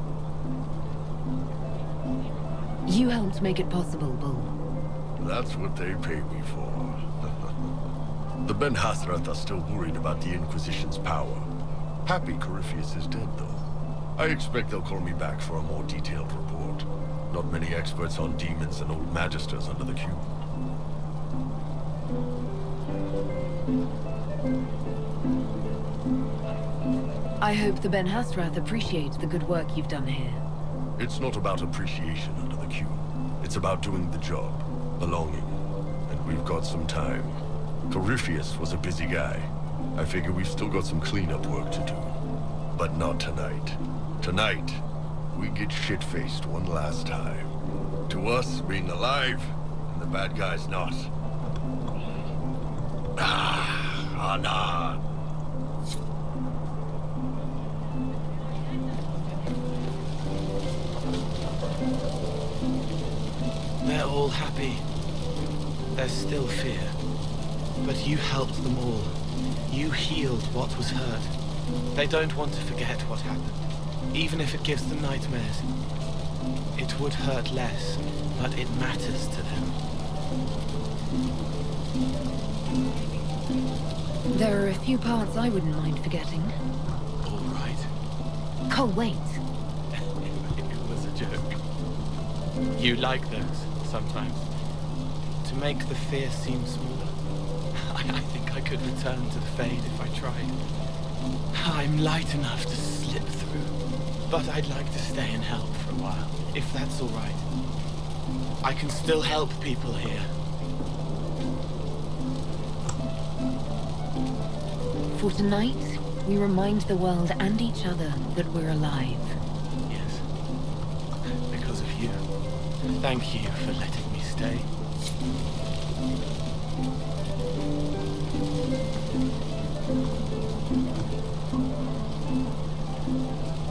You helped make it possible, Bull. That's what they pay me for. The Ben Hathrath are still worried about the Inquisition's power. Happy Corypheus is dead, though. I expect they'll call me back for a more detailed report. Not many experts on demons and old magisters under the cube. I hope the Ben Hathrath appreciates the good work you've done here. It's not about appreciation under the cube. It's about doing the job, belonging. And we've got some time. Corypheus was a busy guy. I figure we've still got some cleanup work to do. But not tonight. Tonight, we get shit-faced one last time. To us, being alive, and the bad guys not. Nah. They're all happy. There's still fear. But you helped them all. You healed what was hurt. They don't want to forget what happened, even if it gives them nightmares. It would hurt less, but it matters to them. There are a few parts I wouldn't mind forgetting. All right. Cole, wait. It was a joke. You like those, sometimes. To make the fear seem smaller. I think I could return to the Fade if I tried. I'm light enough to slip through, but I'd like to stay and help for a while, if that's all right. I can still help people here. For tonight, we remind the world and each other that we're alive. Yes. Because of you. Thank you for letting me stay.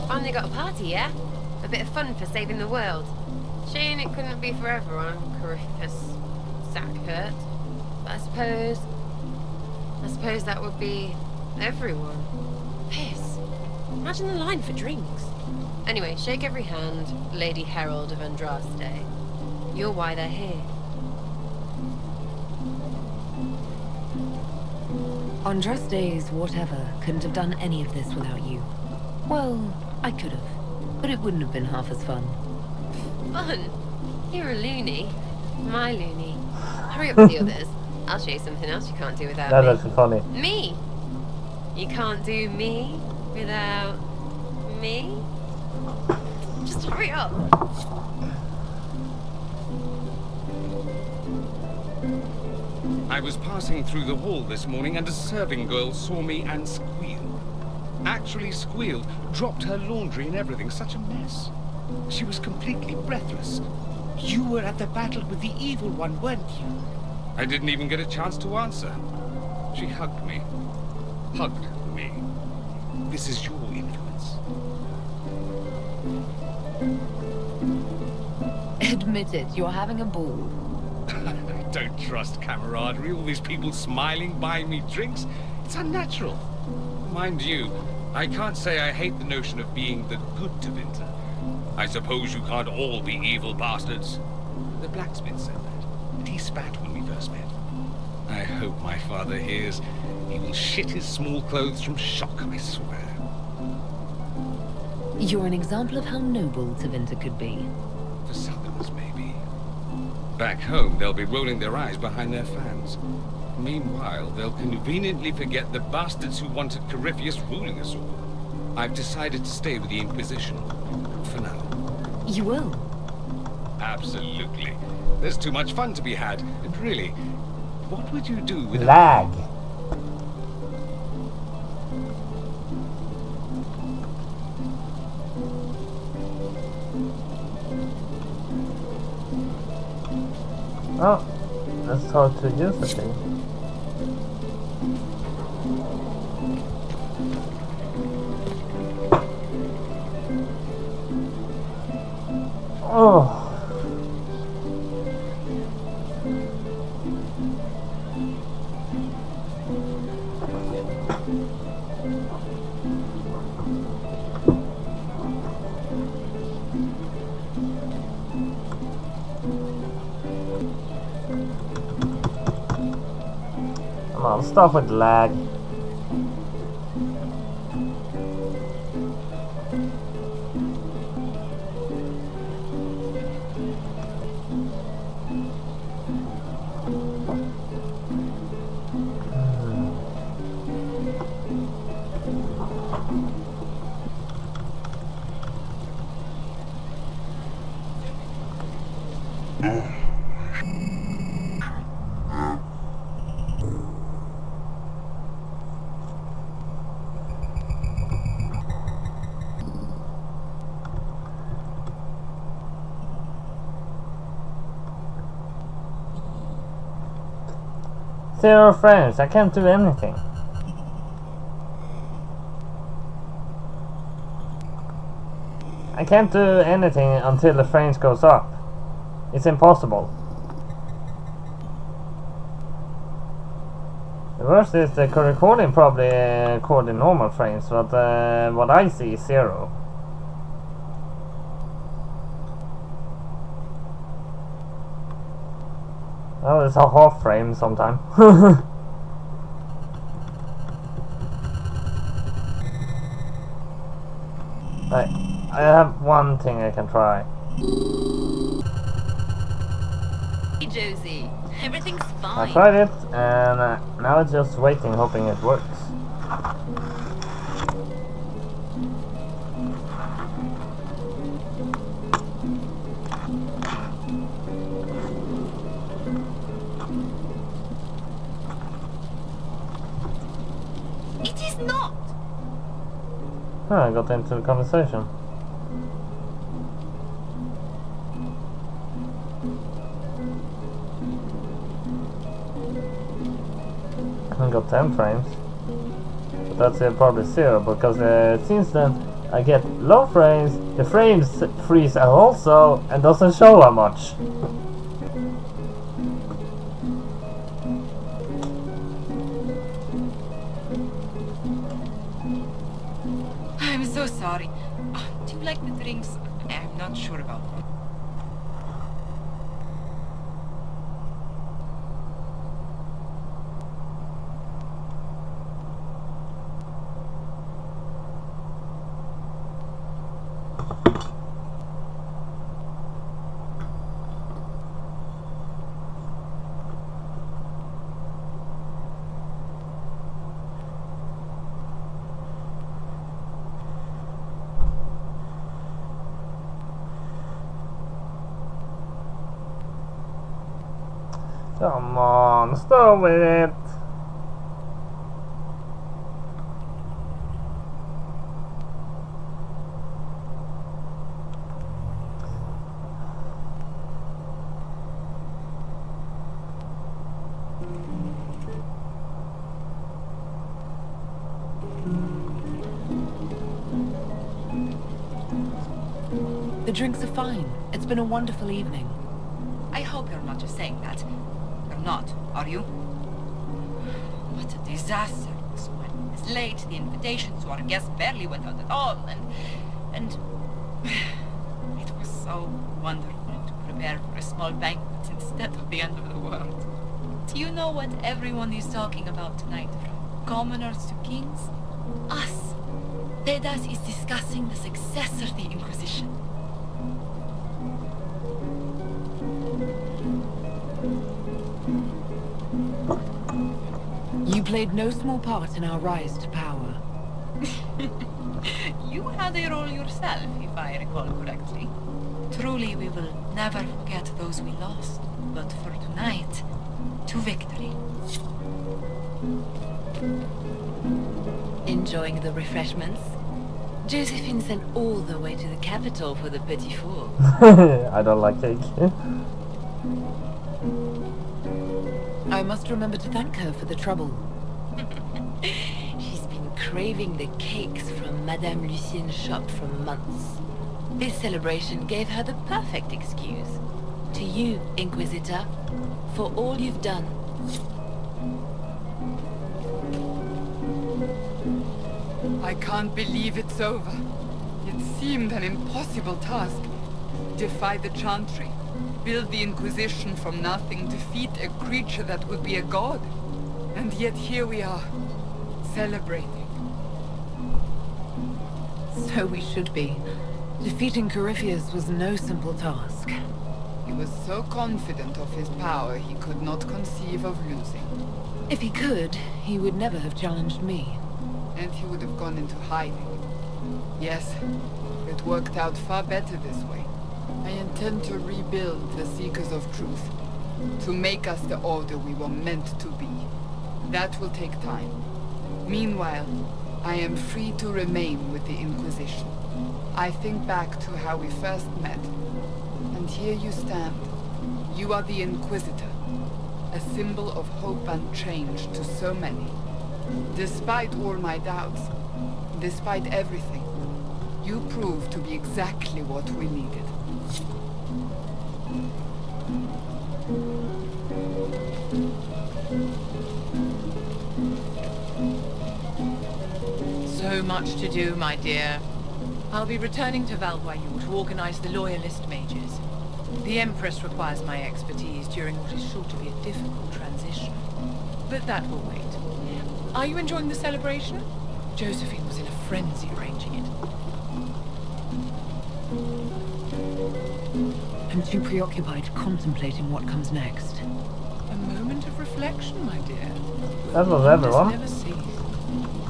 Finally got a party, yeah? A bit of fun for saving the world. Shame it couldn't be forever on Corypheus Sackhurt. But I suppose that would be everyone. Piss. Imagine the line for drinks. Anyway, shake every hand, Lady Herald of Andraste. You're why they're here. Andraste's whatever couldn't have done any of this without you. Well, I could have, but it wouldn't have been half as fun. Fun? You're a loony. My loony. Hurry up with the others. I'll show you something else you can't do without me. That's funny. Me? You can't do me without me? Just hurry up. I was passing through the hall this morning and a serving girl saw me and squealed. Actually squealed, dropped her laundry and everything, such a mess. She was completely breathless. You were at the battle with the evil one, weren't you? I didn't even get a chance to answer. She hugged me. Hugged me. This is your influence. Admit it, you're having a ball. I don't trust camaraderie, all these people smiling, buying me drinks. It's unnatural. Mind you, I can't say I hate the notion of being the good Tevinter. I suppose you can't all be evil bastards. The blacksmith said that, and he spat when we first met. I hope my father hears. He will shit his small clothes from shock, I swear. You're an example of how noble Tevinter could be. For Southerners, maybe. Back home, they'll be rolling their eyes behind their fans. Meanwhile, they'll conveniently forget the bastards who wanted Corypheus ruling us all. I've decided to stay with the Inquisition. For now. You will? Absolutely. There's too much fun to be had. And really, what would you do with lag? Oh, that's how to use the thing. Oh. Come on, stop with lag. Zero frames, I can't do anything. I can't do anything until the frames goes up. It's impossible. The worst is the recording probably recording normal frames, but what I see is 0. Oh, it's a half frame sometime. Right, I have one thing I can try. Hey Josie, everything's I fine. tried it, and now it's just waiting, hoping it works. It is not. Huh, I got into the conversation. I got 10 frames. But that's probably 0, because it seems that I get low frames, the frames freeze also, and doesn't show how much. I'm so sorry. Do you like the drinks? I'm not sure about them. Come on, stop with it. The drinks are fine. It's been a wonderful evening. I hope you're not just saying that. You're not, are you? What a disaster. This wedding is late, the invitations to our guests barely went out at all, and it was so wonderful to prepare for a small banquet instead of the end of the world. Do you know what everyone is talking about tonight, from commoners to kings? Us. Tedas is discussing the successor to the Inquisition. You played no small part in our rise to power. You had a role yourself, if I recall correctly. Truly, we will never forget those we lost. But for tonight, to victory. Enjoying the refreshments? Josephine sent all the way to the capital for the petit four. I don't like cake. I must remember to thank her for the trouble. She's been craving the cakes from Madame Lucien's shop for months. This celebration gave her the perfect excuse. To you, Inquisitor, for all you've done. I can't believe it's over. It seemed an impossible task. Defy the Chantry, build the Inquisition from nothing, defeat a creature that would be a god. And yet here we are, celebrating. So we should be. Defeating Corypheus was no simple task. He was so confident of his power, he could not conceive of losing. If he could, he would never have challenged me. And he would have gone into hiding. Yes, it worked out far better this way. I intend to rebuild the Seekers of Truth, to make us the order we were meant to be. That will take time. Meanwhile, I am free to remain with the Inquisition. I think back to how we first met, and here you stand. You are the Inquisitor, a symbol of hope and change to so many. Despite all my doubts, despite everything, you proved to be exactly what we needed. So much to do, my dear. I'll be returning to Valvoyou to organize the Loyalist mages. The Empress requires my expertise during what is sure to be a difficult transition. But that will wait. Are you enjoying the celebration? Josephine was in a frenzy arranging it. I'm too preoccupied contemplating what comes next. A moment of reflection, my dear. That was everyone. Never cease.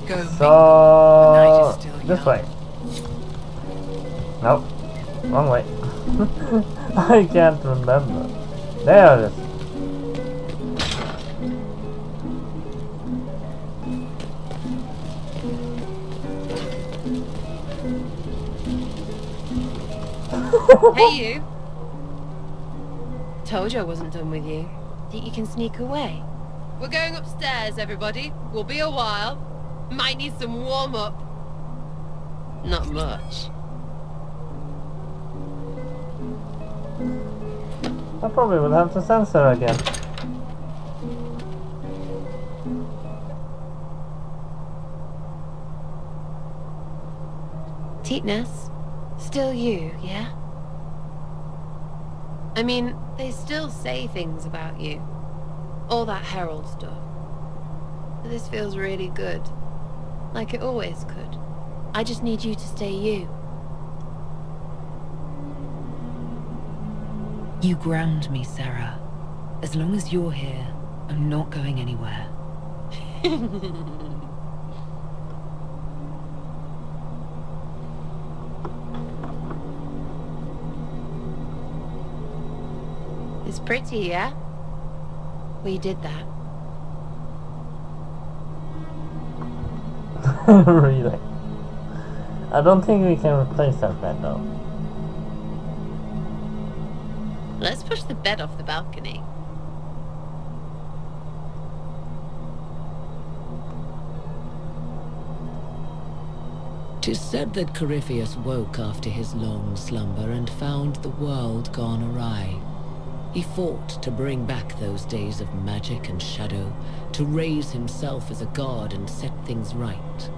Go. So this way. Nope. Wrong way. I can't remember. There it is. Hey, you. Told you I wasn't done with you. Think you can sneak away? We're going upstairs, everybody. We'll be a while. Might need some warm-up. Not much. I probably will have to censor again. Teetness? Still you, yeah? I mean, they still say things about you. All that Herald stuff. But this feels really good. Like it always could. I just need you to stay you. You ground me, Sarah. As long as you're here, I'm not going anywhere. It's pretty, yeah? We did that. Really? I don't think we can replace that bed though. Let's push the bed off the balcony. Tis said that Corypheus woke after his long slumber and found the world gone awry. He fought to bring back those days of magic and shadow, to raise himself as a god and set things right.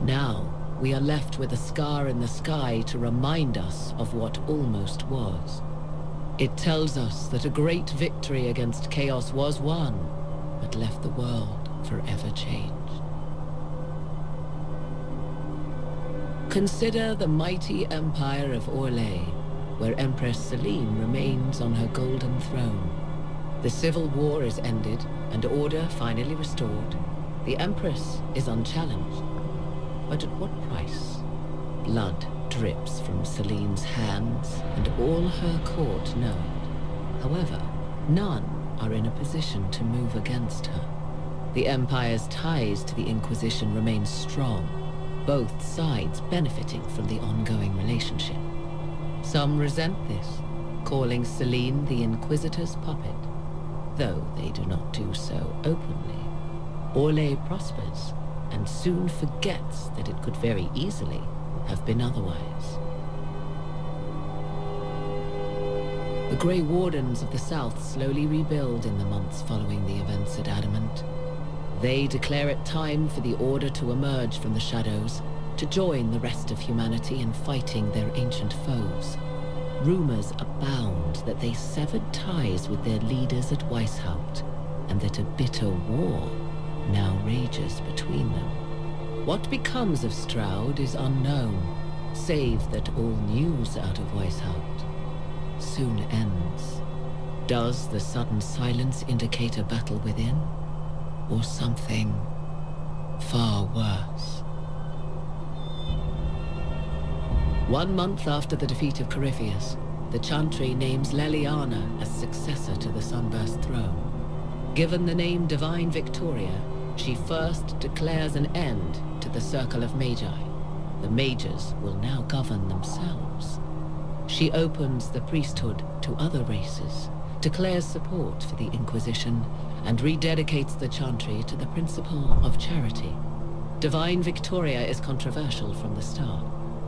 Now, we are left with a scar in the sky to remind us of what almost was. It tells us that a great victory against chaos was won, but left the world forever changed. Consider the mighty empire of Orlais, where Empress Celine remains on her golden throne. The civil war is ended, and order finally restored. The Empress is unchallenged. But at what price? Blood drips from Celine's hands, and all her court know it. However, none are in a position to move against her. The Empire's ties to the Inquisition remain strong, both sides benefiting from the ongoing relationship. Some resent this, calling Celine the Inquisitor's puppet, though they do not do so openly. Orlais prospers, and soon forgets that it could very easily have been otherwise. The Grey Wardens of the South slowly rebuild in the months following the events at Adamant. They declare it time for the Order to emerge from the shadows, to join the rest of humanity in fighting their ancient foes. Rumors abound that they severed ties with their leaders at Weishaupt, and that a bitter war now rages between them. What becomes of Stroud is unknown, save that all news out of Weishaupt soon ends. Does the sudden silence indicate a battle within, or something far worse? 1 month after the defeat of Corypheus, the Chantry names Leliana as successor to the Sunburst throne. Given the name Divine Victoria, she first declares an end to the Circle of Magi. The mages will now govern themselves. She opens the priesthood to other races, declares support for the Inquisition, and rededicates the Chantry to the principle of charity. Divine Victoria is controversial from the start.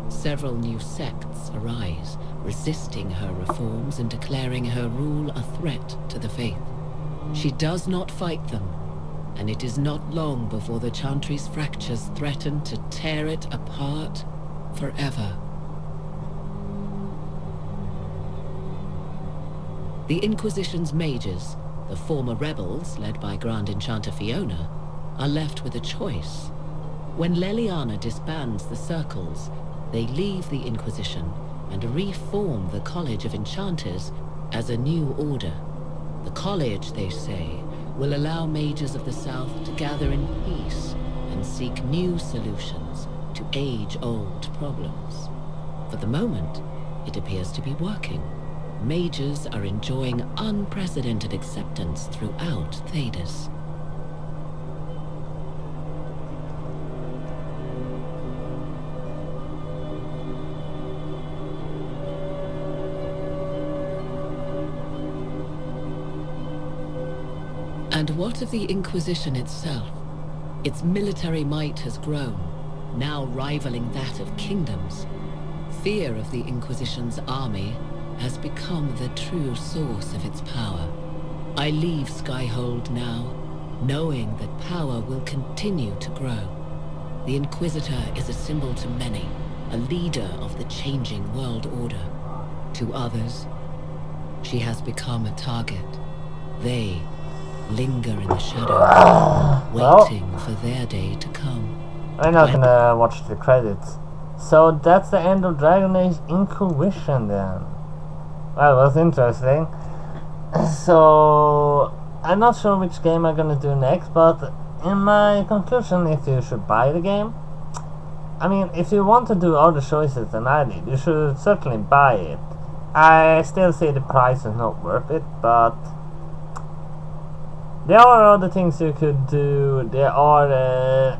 Several new sects arise, resisting her reforms and declaring her rule a threat to the faith. She does not fight them, and it is not long before the Chantry's fractures threaten to tear it apart forever. The Inquisition's mages, the former rebels led by Grand Enchanter Fiona, are left with a choice. When Leliana disbands the circles, they leave the Inquisition and reform the College of Enchanters as a new order. The college, they say, will allow mages of the South to gather in peace and seek new solutions to age-old problems. For the moment, it appears to be working. Mages are enjoying unprecedented acceptance throughout Thedas. And what of the Inquisition itself? Its military might has grown, now rivaling that of kingdoms. Fear of the Inquisition's army has become the true source of its power. I leave Skyhold now, knowing that power will continue to grow. The Inquisitor is a symbol to many, a leader of the changing world order. To others, she has become a target. They linger in the shadows, waiting for their day to come. I'm not gonna watch the credits. So that's the end of Dragon Age Inquisition then. Well, it was interesting. So I'm not sure which game I'm gonna do next, but in my conclusion, if you should buy the game, I mean, if you want to do other choices than I did, you should certainly buy it. I still say the price is not worth it, but there are other things you could do. There are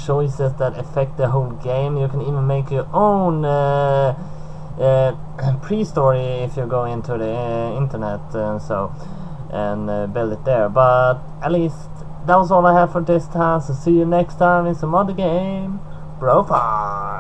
choices that affect the whole game. You can even make your own pre-story if you go into the internet and build it there. But at least that was all I have for this time. So see you next time in some other game. BroFive.